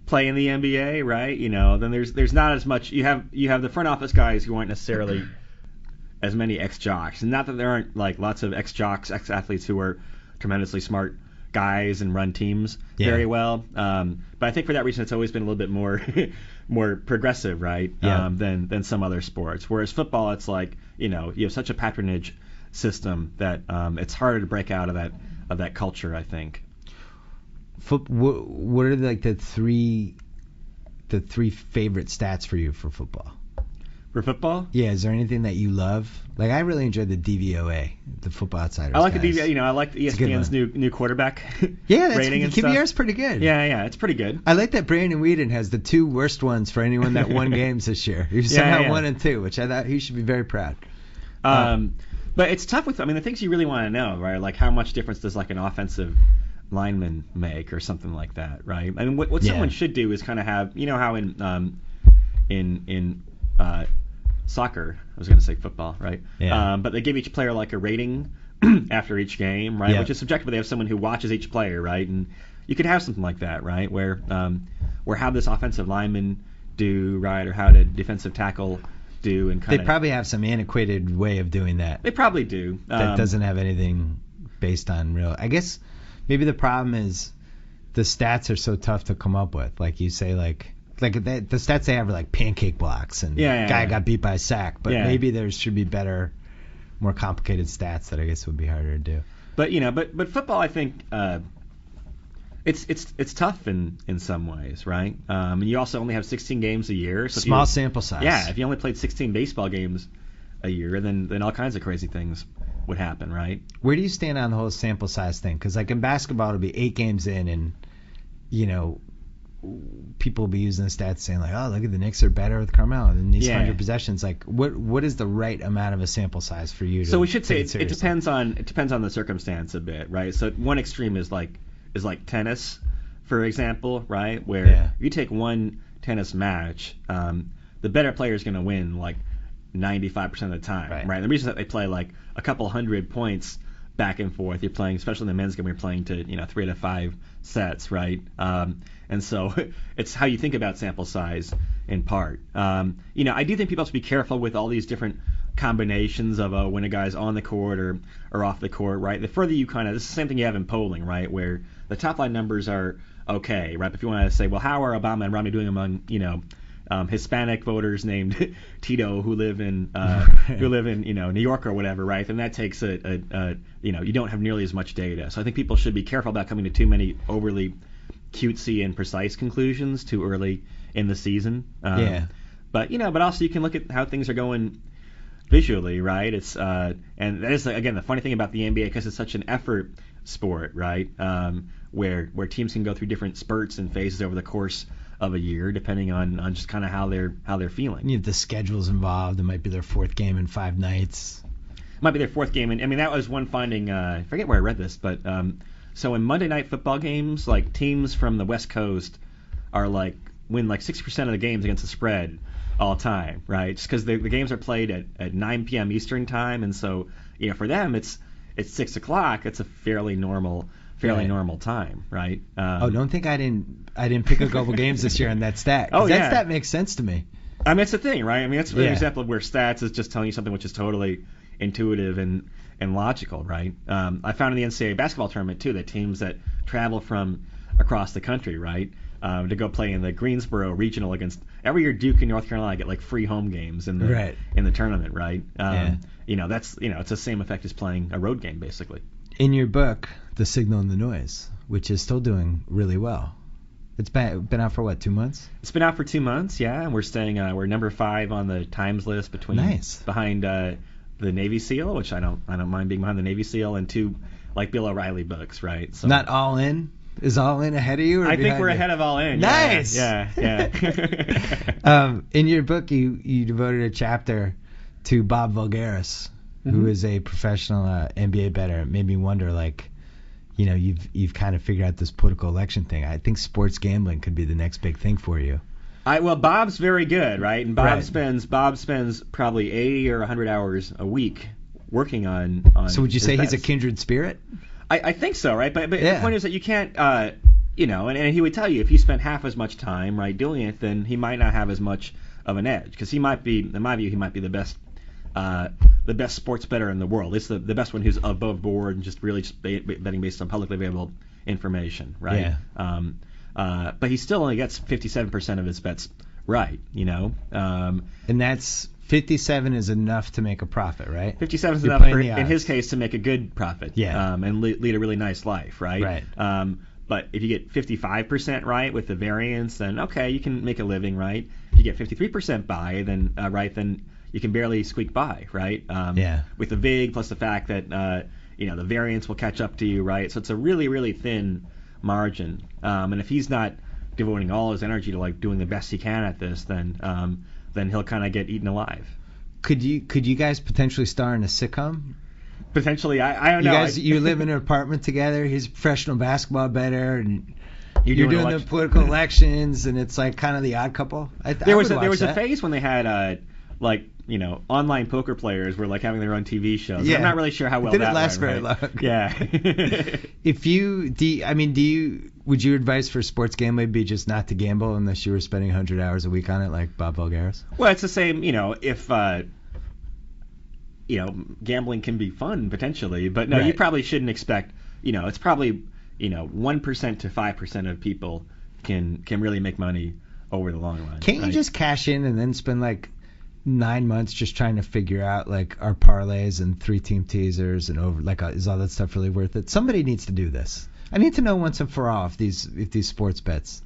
play in the NBA, right? Then there's not as much. You have the front office guys who aren't necessarily as many ex-jocks, and not that there aren't like lots of ex-jocks, ex-athletes who are tremendously smart guys and run teams very well. But I think for that reason, it's always been a little bit more progressive, right? Than some other sports. Whereas football, it's like you have such a patronage system that it's harder to break out of that culture, I think. What are like the three favorite stats for you for football? For football? Yeah, is there anything that you love? Like, I really enjoyed the DVOA, the Football Outsiders. I like guys. the DVOA. I like ESPN's new quarterback rating and QBR's pretty good. Yeah, it's pretty good. I like that Brandon Weeden has the 2 worst ones for anyone that won games this year. He somehow 1 and 2, which I thought he should be very proud. But it's tough with, the things you really want to know, right? Like, how much difference does like an offensive lineman make or something like that, right? I mean, what someone should do is kind of have, how in soccer, I was going to say football, right? Yeah. But they give each player like a rating after each game, right? Yeah. Which is subjective, but they have someone who watches each player, right? And you could have something like that, right? Where how this offensive lineman do, right? Or how did defensive tackle do, and they probably have some antiquated way of doing that. They probably do. That doesn't have anything based on real. I guess maybe the problem is the stats are so tough to come up with. Like you say, like the stats they have are like pancake blocks and guy got beat by a sack. But maybe there should be better, more complicated stats that I guess would be harder to do. But but football, I think it's tough in some ways, right? And you also only have 16 games a year. So small sample size. Yeah, if you only played 16 baseball games a year, then all kinds of crazy things would happen, right? Where do you stand on the whole sample size thing? Because like in basketball, it'll be 8 games in, and people will be using the stats saying like, oh, look at the Knicks are better with Carmelo in these 100 possessions. Like, what is the right amount of a sample size for you? So we should say it depends on the circumstance a bit, right? So one extreme is like tennis, for example, right? Where you take one tennis match, the better player is going to win like 95% of the time, right? The reason that they play like a couple hundred points back and forth, you're playing, especially in the men's game, you're playing to 3 to 5 sets, right? And so it's how you think about sample size in part. I do think people have to be careful with all these different combinations of when a guy's on the court or off the court, right? The further you this is the same thing you have in polling, right? Where the top line numbers are okay, right? But if you want to say, well, how are Obama and Romney doing among, Hispanic voters named Tito who live in New York or whatever, right? Then that takes you don't have nearly as much data. So I think people should be careful about coming to too many overly cutesy and precise conclusions too early in the season. But also you can look at how things are going visually, right? It's and that is again the funny thing about the NBA, because it's such an effort sport, right? Where teams can go through different spurts and phases over the course of a year, depending on just kind of how they're feeling. You have the schedules involved. It might be their 4th game in 5 nights. Might be their 4th game, and that was one finding. I forget where I read this, but so in Monday night football games, like teams from the West Coast are win 60% of the games against the spread all time, right? Just because the games are played at 9 p.m. Eastern time, and so for them it's 6 o'clock. It's a fairly normal time, right? Don't think I didn't pick a couple games this year on that stat. That stat makes sense to me. I mean, it's the thing, right? I mean, that's an example of where stats is just telling you something which is totally intuitive and logical, right? I found in the NCAA basketball tournament too that teams that travel from across the country, right, to go play in the Greensboro regional against every year Duke and North Carolina get free home games in the tournament, right? That's it's the same effect as playing a road game basically. In your book, The Signal and the Noise, which is still doing really well. It's been out for what, 2 months? It's been out for 2 months, yeah. And we're number 5 on the Times list behind the Navy SEAL, which I don't mind being behind the Navy SEAL, and 2 like Bill O'Reilly books, right? So not All In. Is All In ahead of you? Or I think we're ahead of All In. Nice. Yeah. In your book, you devoted a chapter to Bob Voulgaris, who is a professional NBA bettor. It made me wonder, like, you've kind of figured out this political election thing. I think sports gambling could be the next big thing for you. Well, Bob's very good, right? And Bob spends probably 80 or 100 hours a week working on. So would you say he's a kindred spirit? I think so, right? But the point is that you can't, and he would tell you if you spent half as much time, right, doing it, then he might not have as much of an edge, because he might be, in my view, the best sports bettor in the world. It's the best one who's above board and just betting based on publicly available information, right? Yeah. But he still only gets 57% of his bets right, and that's 57 is enough to make a profit, right? 57 is enough in his case to make a good profit, and lead a really nice life, right? Right. But if you get 55% right with the variance, then okay, you can make a living, right? If you get 53% then you can barely squeak by, right? With the VIG plus the fact that the variance will catch up to you, right? So it's a really, really thin margin. And if he's not devoting all his energy to like doing the best he can at this, then he'll kind of get eaten alive. Could you guys potentially star in a sitcom? Potentially, I don't know. You live in an apartment together. He's a professional basketball bettor, and you're doing the political elections, and it's like kind of the Odd Couple. There was a phase when they had online poker players were like having their own TV shows. Yeah. I'm not really sure how well that didn't last very long. Yeah. Would your advice for sports gambling be just not to gamble unless you were spending 100 hours a week on it, like Bob Voulgaris? Well, it's the same. If gambling can be fun potentially, but no, right. You probably shouldn't expect. It's probably 1% to 5% of people can really make money over the long run. Can't you just cash in and then spend like 9 months just trying to figure out like our parlays and 3-team teasers and over is all that stuff really worth it? Somebody needs to do this. I need to know once and for all if these sports bets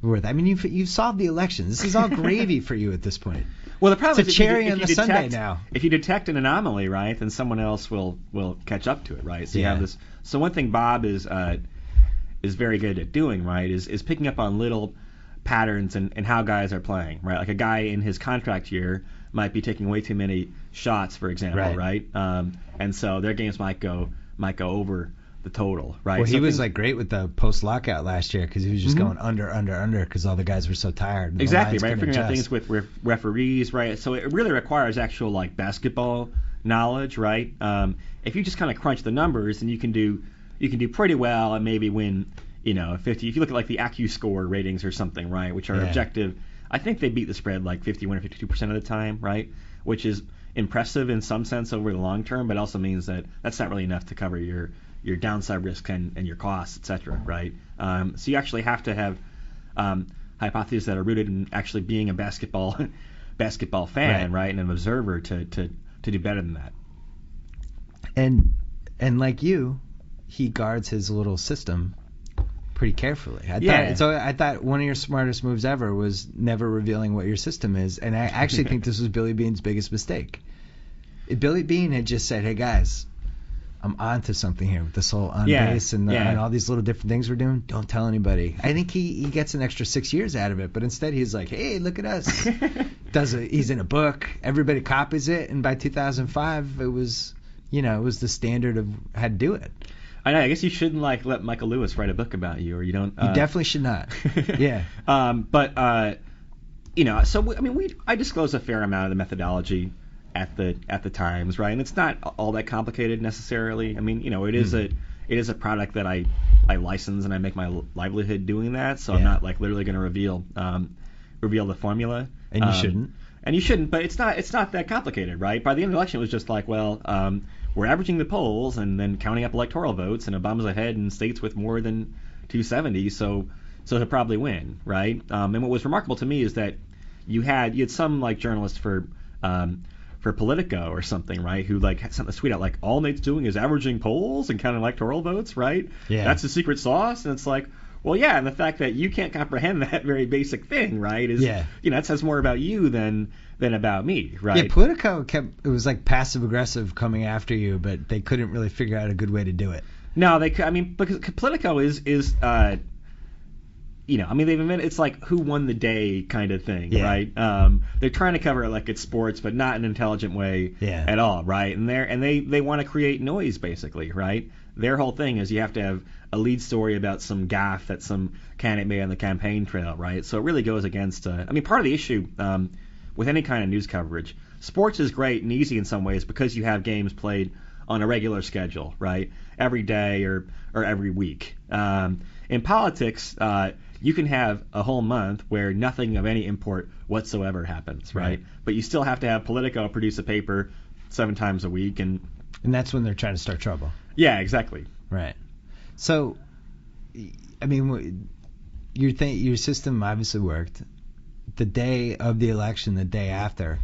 are worth it. I mean, you've solved the election. This is all gravy for you at this point. Well, the problem is a cherry on the sundae now. If you detect an anomaly, right, then someone else will catch up to it, right? So you have this. So one thing Bob is very good at doing, right, is picking up on little patterns and how guys are playing, right? Like a guy in his contract year might be taking way too many shots, for example, right? And so their games might go over the total, right? Well, he was like great with the post-lockout last year because he was just going under because all the guys were so tired. Exactly, right? Figuring out things with referees, right? So it really requires actual like basketball knowledge, right? If you just kind of crunch the numbers, then you can do pretty well and maybe win, 50. If you look at like the AccuScore ratings or something, right, which are objective, I think they beat the spread like 51 or 52% of the time, right? Which is impressive in some sense over the long term, but also means that that's not really enough to cover your downside risk and your costs, etc. Right? So you actually have to have hypotheses that are rooted in actually being a basketball fan, right, and an observer to do better than that. And like you, he guards his little system pretty carefully. I thought one of your smartest moves ever was never revealing what your system is, and I actually think this was Billy Beane's biggest mistake. Billy Beane had just said, "Hey guys, I'm onto something here with this whole on base and all these little different things we're doing. Don't tell anybody." I think he gets an extra 6 years out of it, but instead he's like, "Hey, look at us." He's in a book. Everybody copies it, and by 2005, it was the standard of how to do it. I know. I guess you shouldn't let Michael Lewis write a book about you, or you don't. You definitely should not. Yeah. So I disclose a fair amount of the methodology at the Times, right? And it's not all that complicated necessarily. I mean, it is a product that I license and I make my livelihood doing that. So I'm not like literally going to reveal the formula. And you shouldn't. And you shouldn't. But it's not that complicated, right? By the end of the election, it was just like, we're averaging the polls and then counting up electoral votes, and Obama's ahead in states with more than 270, so he'll probably win, right? And what was remarkable to me is that you had some like journalist for Politico or something, right, who like sent a tweet out like, all Nate's doing is averaging polls and counting electoral votes, right? Yeah. That's the secret sauce. And it's like, Well, yeah, and the fact that you can't comprehend that very basic thing, right? Is that says more about you than about me, right? Yeah, Politico it was like passive aggressive coming after you, but they couldn't really figure out a good way to do it. No, because Politico is they've admitted it's like who won the day kind of thing, right? They're trying to cover it like it's sports, but not in an intelligent way at all, right? And they want to create noise, basically, right? Their whole thing is you have to have a lead story about some gaffe that some candidate made on the campaign trail, right? So it really goes against. Part of the issue with any kind of news coverage, sports is great and easy in some ways because you have games played on a regular schedule, right? Every day or every week. In politics, you can have a whole month where nothing of any import whatsoever happens, right? But you still have to have Politico produce a paper 7 times a week, and that's when they're trying to start trouble. Yeah, exactly. Right. So, your system obviously worked. The day of the election, the day after,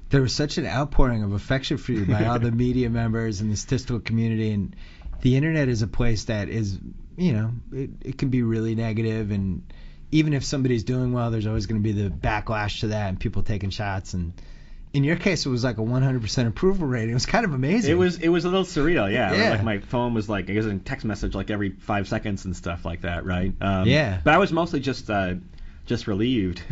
there was such an outpouring of affection for you by all the media members and the statistical community, and the internet is a place that is, it can be really negative, and even if somebody's doing well, there's always going to be the backlash to that and people taking shots. And in your case, it was like a 100% approval rating. It was kind of amazing. It was a little surreal, yeah. Like my phone was like, I guess a text message like every 5 seconds and stuff like that, right? But I was mostly just relieved,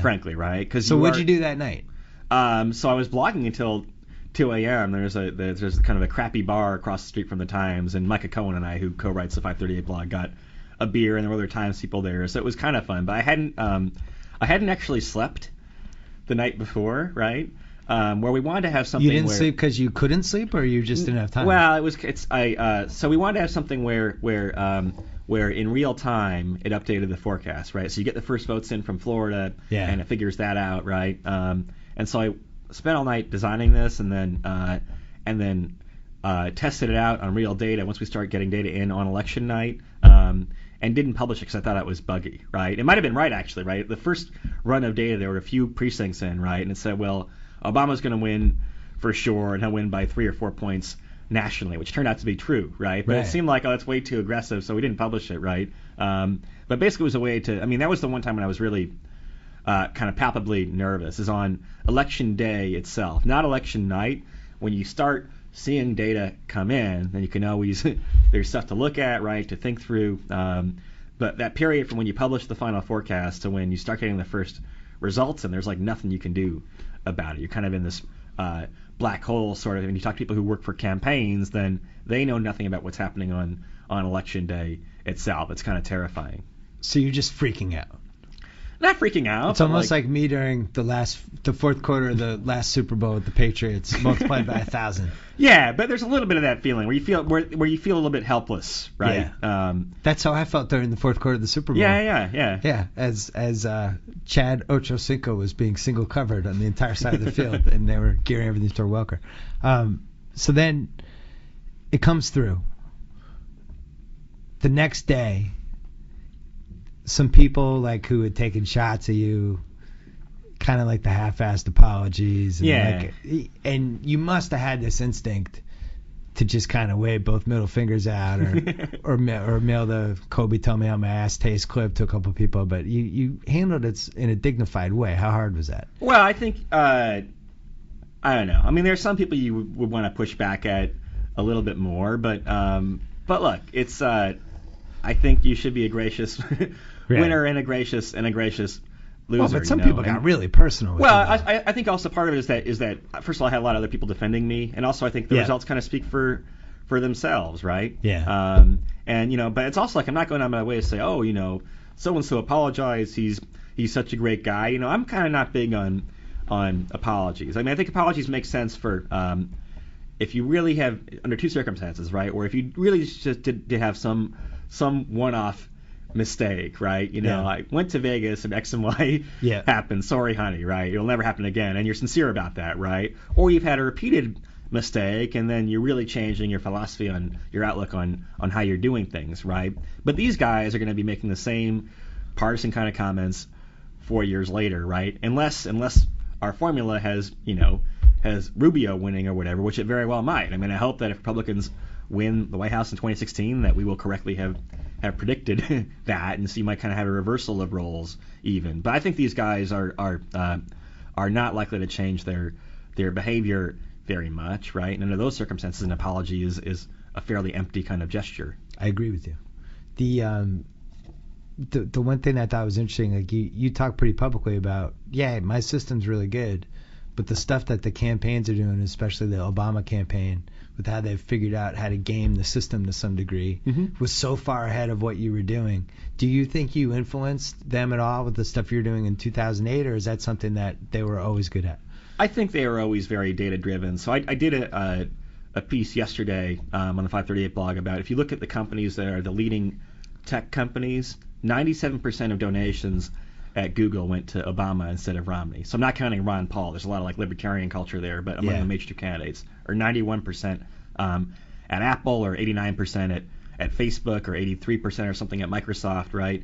frankly, right? What'd you do that night? So I was blogging until 2 a.m. There's kind of a crappy bar across the street from the Times, and Micah Cohen and I, who co-writes the 538 blog, got a beer, and there were other Times people there, so it was kind of fun. But I hadn't actually slept the night before, right? Where we wanted to have something. You didn't sleep because you couldn't sleep, or you just didn't have time? Well, so we wanted to have something where in real time it updated the forecast, right? So you get the first votes in from Florida, and it figures that out, right? And so I spent all night designing this, and then tested it out on real data once we started getting data in on election night, and didn't publish it because I thought it was buggy, right? It might have been right, actually, right? The first run of data, there were a few precincts in, right? And it said, well, Obama's going to win for sure, and he'll win by 3 or 4 points nationally, which turned out to be true, right? But it seemed like, that's way too aggressive, so we didn't publish it, right? But basically it was a way to, that was the one time when I was really kind of palpably nervous, is on election day itself, not election night. When you start seeing data come in, then you can always, there's stuff to look at, right, to think through. But that period from when you publish the final forecast to when you start getting the first results, and there's like nothing you can do about it. You're kind of in this black hole sort of. When you talk to people who work for campaigns, then they know nothing about what's happening on election day itself. It's kind of terrifying. So you're just freaking out. Not freaking out. It's almost like me during the fourth quarter of the last Super Bowl with the Patriots, multiplied by 1,000. Yeah, but there's a little bit of that feeling where you feel a little bit helpless, right? Yeah. That's how I felt during the fourth quarter of the Super Bowl. Yeah. As Chad Ochocinco was being single covered on the entire side of the field, and they were gearing everything toward Welker. So then it comes through. The next day, some people like who had taken shots at you, kind of like the half-assed apologies, and and you must have had this instinct to just kind of wave both middle fingers out, or mail the Kobe "Tell Me How My Ass Tastes" clip to a couple of people, but you handled it in a dignified way. How hard was that? Well, I think I don't know. There's some people you would want to push back at a little bit more, but look, it's I think you should be a gracious winner and a gracious loser. Well, but some people got really personal with it. Well, I think also part of it is that first of all, I had a lot of other people defending me, and also I think the results kind of speak for themselves, right? Yeah. But it's also like I'm not going out of my way to say, so and so apologized. He's such a great guy. I'm kind of not big on apologies. I think apologies make sense for if you really have under two circumstances, right? Or if you really just did have some one-off mistake, right? I went to Vegas and X and Y happened. Sorry, honey, right? It'll never happen again, and you're sincere about that, right? Or you've had a repeated mistake, and then you're really changing your philosophy on your outlook on how you're doing things, right? But these guys are going to be making the same partisan kind of comments 4 years later, right? Unless our formula has Rubio winning or whatever, which it very well might. I hope that if Republicans win the White House in 2016, that we will correctly have predicted that, and so you might kind of have a reversal of roles even. But I think these guys are not likely to change their behavior very much, right? And under those circumstances, an apology is a fairly empty kind of gesture. I agree with you. The one thing that I thought was interesting, like you talk pretty publicly about, yeah, my system's really good, but the stuff that the campaigns are doing, especially the Obama campaign, with how they've figured out how to game the system to some degree, was so far ahead of what you were doing. Do you think you influenced them at all with the stuff you're doing in 2008, or is that something that they were always good at? I think they were always very data-driven. So I did a piece yesterday on the 538 blog about, if you look at the companies that are the leading tech companies, 97% of donations at Google went to Obama instead of Romney. So I'm not counting Ron Paul. There's a lot of like libertarian culture there, but among the major two candidates, or 91% at Apple, or 89% at Facebook, or 83% or something at Microsoft, right?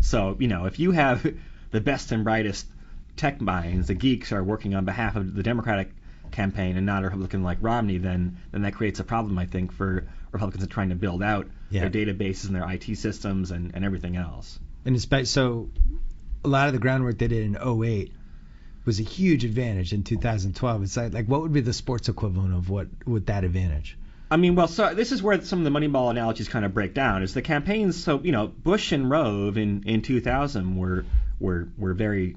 So, if you have the best and brightest tech minds, the geeks, are working on behalf of the Democratic campaign and not a Republican like Romney, then that creates a problem, I think, for Republicans trying to build out their databases and their IT systems and everything else. And so a lot of the groundwork they did in 2008 was a huge advantage in 2012. It's like what would be the sports equivalent of what with that advantage? I mean, well, so this is where some of the Moneyball analogies kind of break down. Is the campaigns, so Bush and Rove in 2000 were very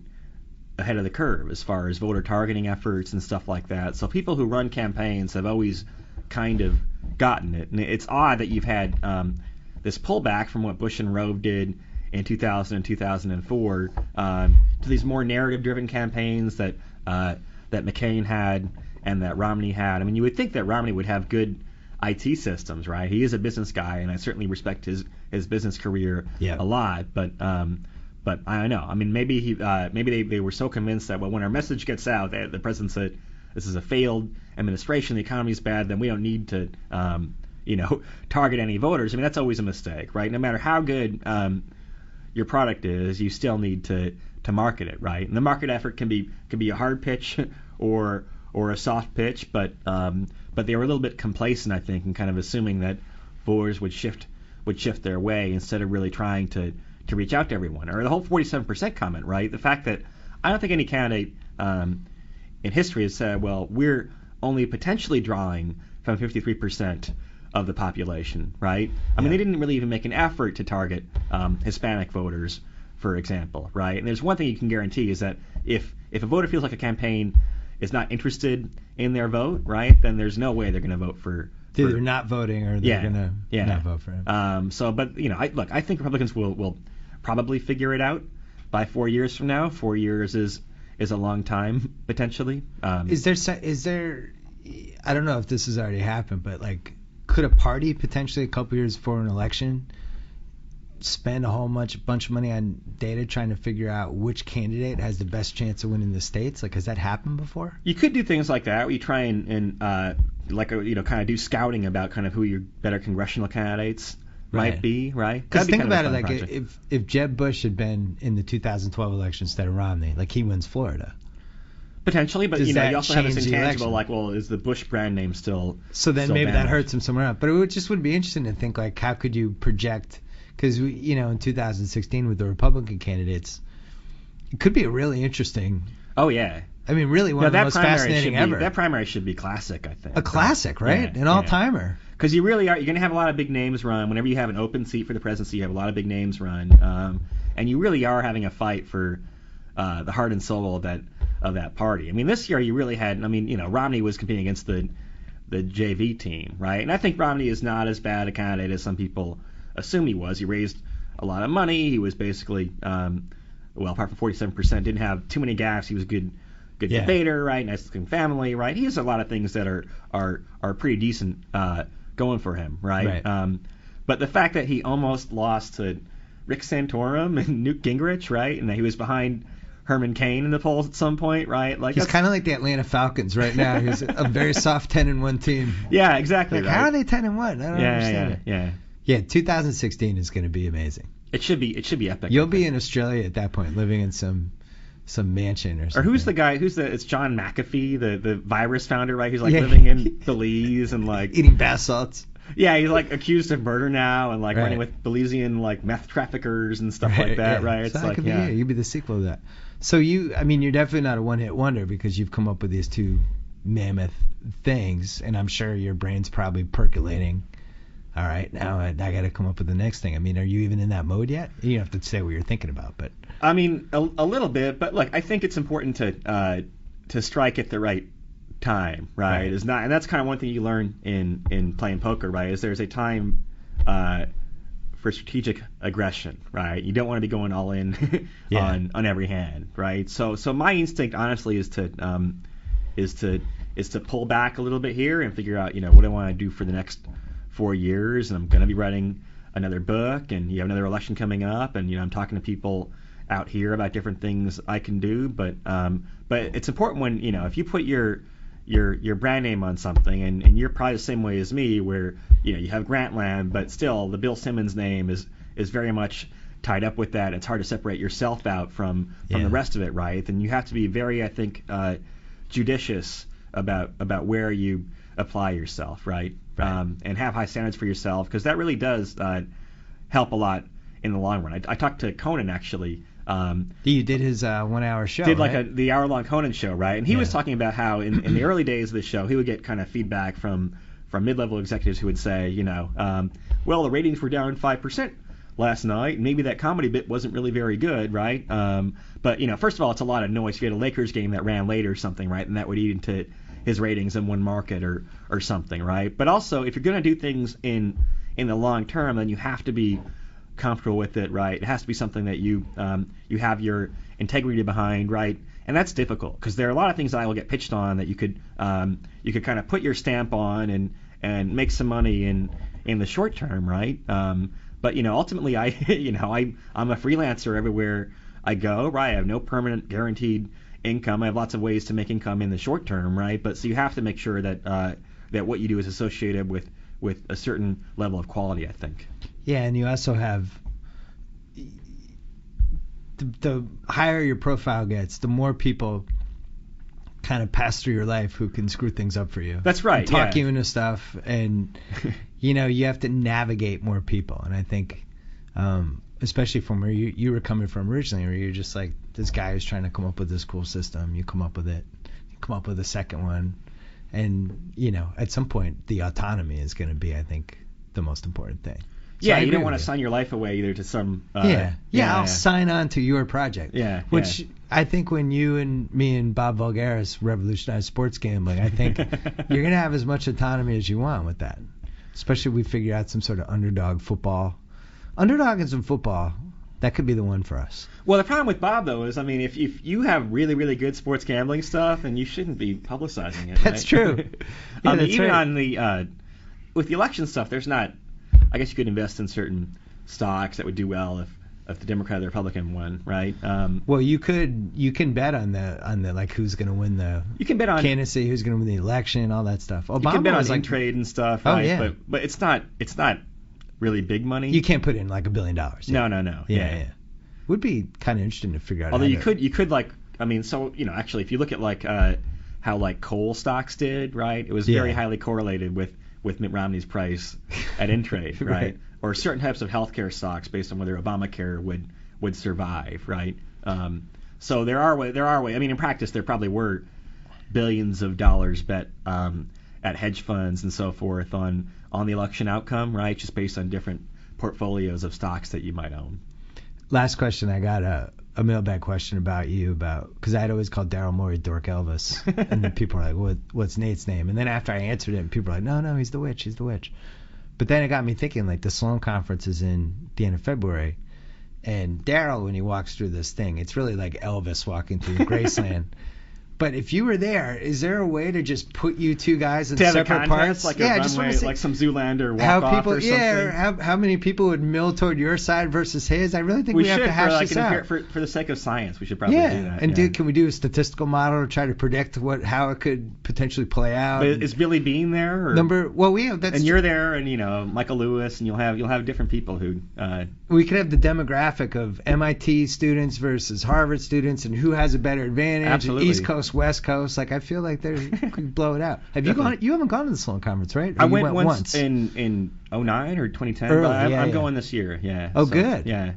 ahead of the curve as far as voter targeting efforts and stuff like that. So people who run campaigns have always kind of gotten it. And it's odd that you've had this pullback from what Bush and Rove did in 2000 and 2004 to these more narrative-driven campaigns that McCain had and that Romney had. I mean, you would think that Romney would have good IT systems, right? He is a business guy, and I certainly respect his business career a lot. But I don't know. I mean, maybe they were so convinced that, well, when our message gets out, the president said this is a failed administration, the economy's bad, then we don't need to target any voters. I mean, that's always a mistake, right? No matter how good your product is, you still need to market it, right? And the market effort can be a hard pitch or a soft pitch, but they were a little bit complacent, I think, in kind of assuming that voters would shift their way instead of really trying to reach out to everyone. Or the whole 47% comment, right? The fact that I don't think any candidate in history has said, well, we're only potentially drawing from 53% of the population, right? I mean, they didn't really even make an effort to target Hispanic voters, for example, right? And there's one thing you can guarantee is that if a voter feels like a campaign is not interested in their vote, right, then there's no way they're going to vote for they're not voting or they're going to not vote for him. I think Republicans will probably figure it out by 4 years from now. 4 years is a long time, potentially. Is there I don't know if this has already happened, but like, could a party potentially a couple years before an election spend a whole bunch of money on data trying to figure out which candidate has the best chance of winning the states? Like, has that happened before? You could do things like that, where you try and kind of do scouting about kind of who your better congressional candidates might be, right? Because think about it, like if Jeb Bush had been in the 2012 election instead of Romney, like he wins Florida. Potentially, but you also have this intangible, like, well, is the Bush brand name still? So then maybe that hurts him somewhere else. But it would be interesting to think, like, how could you project? Because in 2016 with the Republican candidates, it could be a really interesting. Oh yeah. I mean, really one of the most fascinating ever. That primary should be classic, I think. A classic, right? An all-timer. Because you really are. You're going to have a lot of big names run. Whenever you have an open seat for the presidency, you have a lot of big names run, and you really are having a fight for the heart and soul of that party. I mean, this year you really had. I mean, Romney was competing against the JV team, right? And I think Romney is not as bad a candidate as some people assume he was. He raised a lot of money. He was basically, apart from 47%, didn't have too many gaffes. He was a good debater, right? Nice looking family, right? He has a lot of things that are pretty decent going for him, right? But the fact that he almost lost to Rick Santorum and Newt Gingrich, right? And that he was behind Herman Cain in the polls at some point, right? Like, he's kind of like the Atlanta Falcons right now. He's a very soft 10-1 team. Yeah, exactly. Like, how are they 10-1? I don't understand it. Yeah, 2016 is going to be amazing. It should be epic. You'll be in Australia at that point, living in some some mansion or something. Or who's the guy? It's John McAfee, the virus founder, right? He's like living in Belize and like eating bath salts. Yeah, he's like accused of murder now and like running with Belizean like meth traffickers and stuff like that, right? So it's like you'd be the sequel to that. So you're definitely not a one-hit wonder because you've come up with these two mammoth things, and I'm sure your brain's probably percolating. All right, now I got to come up with the next thing. I mean, are you even in that mode yet? You don't have to say what you're thinking about, but I mean, a little bit. But look, I think it's important to strike at the right time, right? Is not, and that's kind of one thing you learn in playing poker, right? Is there's a time for strategic aggression, right? You don't want to be going all in on every hand, right? So my instinct, honestly, is to pull back a little bit here and figure out, what I want to do for the next 4 years, and I'm going to be writing another book, and you have another election coming up, and I'm talking to people out here about different things I can do, but it's important when if you put your brand name on something, and you're probably the same way as me, where you have Grantland, but still the Bill Simmons name is very much tied up with that. It's hard to separate yourself out from the rest of it, right? And you have to be very, I think, judicious about where you apply yourself, right? And have high standards for yourself, because that really does help a lot in the long run. I talked to Conan, actually. You did his 1 hour show. Did like the hour-long Conan show, right? And he was talking about how in the early days of the show, he would get kind of feedback from mid-level executives who would say, well, the ratings were down 5% last night. Maybe that comedy bit wasn't really very good, right? But first of all, it's a lot of noise. If you had a Lakers game that ran late or something, right, and that would eat into his ratings in one market or something, right? But also, if you're going to do things in the long term, then you have to be comfortable with it, right? It has to be something that you have your integrity behind, right? And that's difficult because there are a lot of things that I will get pitched on that you could kind of put your stamp on and make some money in the short term, right? But ultimately, I'm a freelancer everywhere I go, right? I have no permanent guaranteed income. I have lots of ways to make income in the short term, right? But so you have to make sure that what you do is associated with a certain level of quality, I think. Yeah, and you also have the higher your profile gets, the more people kind of pass through your life who can screw things up for you. That's right. And talk you into stuff, and you have to navigate more people. And I think, especially from where you were coming from originally, where you're just like this guy who's trying to come up with this cool system. You come up with it. You come up with a second one, and at some point the autonomy is going to be, I think, the most important thing. So you don't want to sign your life away either to some... I'll sign on to your project. Which I think when you and me and Bob Vulgaris revolutionized sports gambling, I think you're going to have as much autonomy as you want with that. Especially if we figure out some sort of underdog football. Underdogism football, that could be the one for us. Well, the problem with Bob, though, is, if you have really, really good sports gambling stuff, then you shouldn't be publicizing it. That's true. That's even right. On the... with the election stuff, there's not... I guess you could invest in certain stocks that would do well if the Democrat or the Republican won, right? Well, you can bet on the like who's going to win the candidacy, who's going to win the election, all that stuff. Obama you can bet on trade and stuff, right? Oh, yeah. But it's not really big money. You can't put in like $1 billion. No. Yeah. Would be kind of interesting to figure out. Although you could like, actually, if you look at like how like coal stocks did, right? It was very highly correlated with Mitt Romney's price at Intrade, right? Or certain types of healthcare stocks based on whether Obamacare would survive, right? So there are ways. In practice, there probably were billions of dollars bet at hedge funds and so forth on the election outcome, right? Just based on different portfolios of stocks that you might own. Last question, I got a mailbag question about you, because I'd always called Daryl Morey Dork Elvis, and then people were like, what's Nate's name? And then after I answered it, people were like, no, he's the witch. But then it got me thinking, like, the Sloan conference is in the end of February, and Daryl, when he walks through this thing, it's really like Elvis walking through Graceland. But if you were there, is there a way to just put you two guys in to have separate a contest, parts? like a runway, like some Zoolander walk-off or something? Yeah, how many people would mill toward your side versus his? I really think we have to hash this out. For the sake of science, we should probably do that. And can we do a statistical model to try to predict how it could potentially play out? But is Billy Bean there? Or? We have. That's you're there, and Michael Lewis, and you'll have different people who. We could have the demographic of MIT students versus Harvard students, and who has a better advantage. Absolutely. East Coast, West Coast. Like I feel like we could blow it out. Have you gone? You haven't gone to the Sloan Conference, right? Or I went once in 2009 or 2010. Early, but I'm going this year. Yeah. Oh, good. Yeah.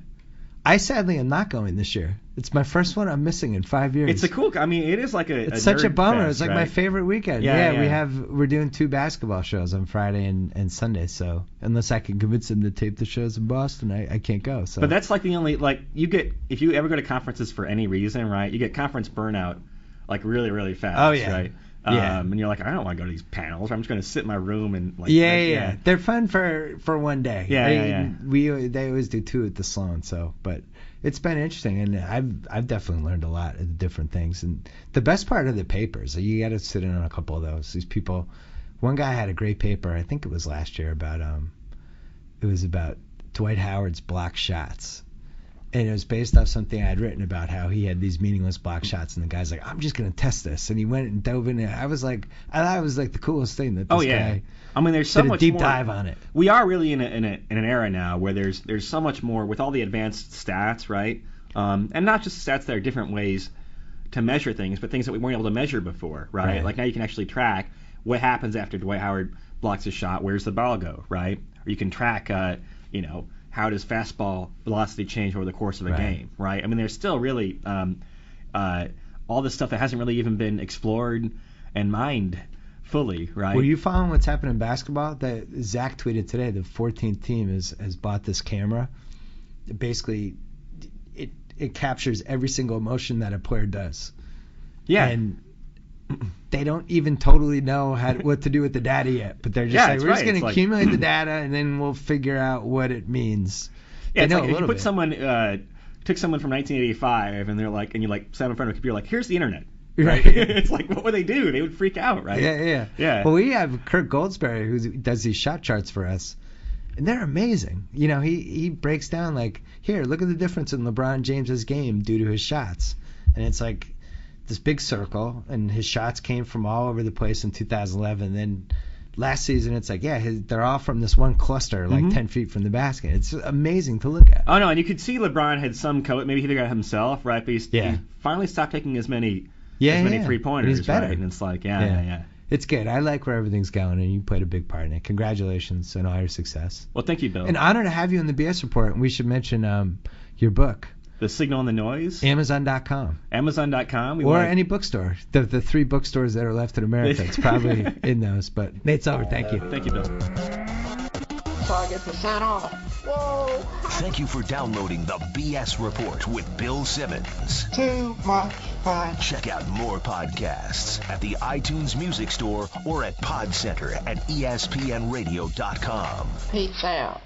I sadly am not going this year. It's my first one I'm missing in 5 years. It's a cool. I mean, it is like a. It's such a bummer. Fest, it's like right? my favorite weekend. Yeah. We're doing 2 basketball shows on Friday and Sunday. So unless I can convince them to tape the shows in Boston, I can't go. So. But that's like the only you get if you ever go to conferences for any reason, right? You get conference burnout like really really fast. Oh yeah. Right. Yeah. And you're like, I don't want to go to these panels. I'm just going to sit in my room and like. Yeah. They're fun for one day. Yeah. They always do 2 at the Sloan. So, but it's been interesting, and I've definitely learned a lot of the different things. And the best part of the papers, you got to sit in on a couple of those. These people, one guy had a great paper. I think it was last year about Dwight Howard's block shots. And it was based off something I had written about how he had these meaningless block shots, and the guy's like, I'm just going to test this. And he went and dove in it. I thought it was like the coolest thing that this guy I mean, there's so did much a deep more. dive on it. We are really in an era now where there's so much more with all the advanced stats, right? And not just stats that are different ways to measure things, but things that we weren't able to measure before, right? Like now you can actually track what happens after Dwight Howard blocks a shot. Where's the ball go, right? Or you can track, how does fastball velocity change over the course of a game, right? I mean, there's still really all this stuff that hasn't really even been explored and mined fully, right? Were you following what's happening in basketball? Zach tweeted today the 14th team has bought this camera. Basically, it captures every single motion that a player does. Yeah. And they don't even totally know what to do with the data yet, but they're just we're just going to accumulate the data and then we'll figure out what it means. Yeah, it's like if you put someone took someone from 1985 and they're like, and you sat in front of a computer like, here's the internet. Right? It's like, what would they do? They would freak out, right? Yeah. Well, we have Kirk Goldsberry who does these shot charts for us, and they're amazing. He breaks down like, here, look at the difference in LeBron James's game due to his shots, and it's like this big circle, and his shots came from all over the place in 2011. Then last season, it's like, they're all from this one cluster, like 10 feet from the basket. It's amazing to look at. Oh no, and you could see LeBron had some code. Maybe he figured out himself, right? But he finally stopped taking as many 3-pointers. He's better. Right? And it's like, It's good. I like where everything's going, and you played a big part in it. Congratulations on all your success. Well, thank you, Bill. An honor to have you in the BS Report, and we should mention your book. The Signal and the Noise. Amazon.com. Amazon.com. Or any bookstore. The 3 bookstores that are left in America. It's probably in those. But Nate Silver, thank you. Thank you, Bill. So I get to sign off. Whoa. Thank you for downloading the BS Report with Bill Simmons. Too much fun. Check out more podcasts at the iTunes Music Store or at Pod Center at ESPNradio.com. Peace out.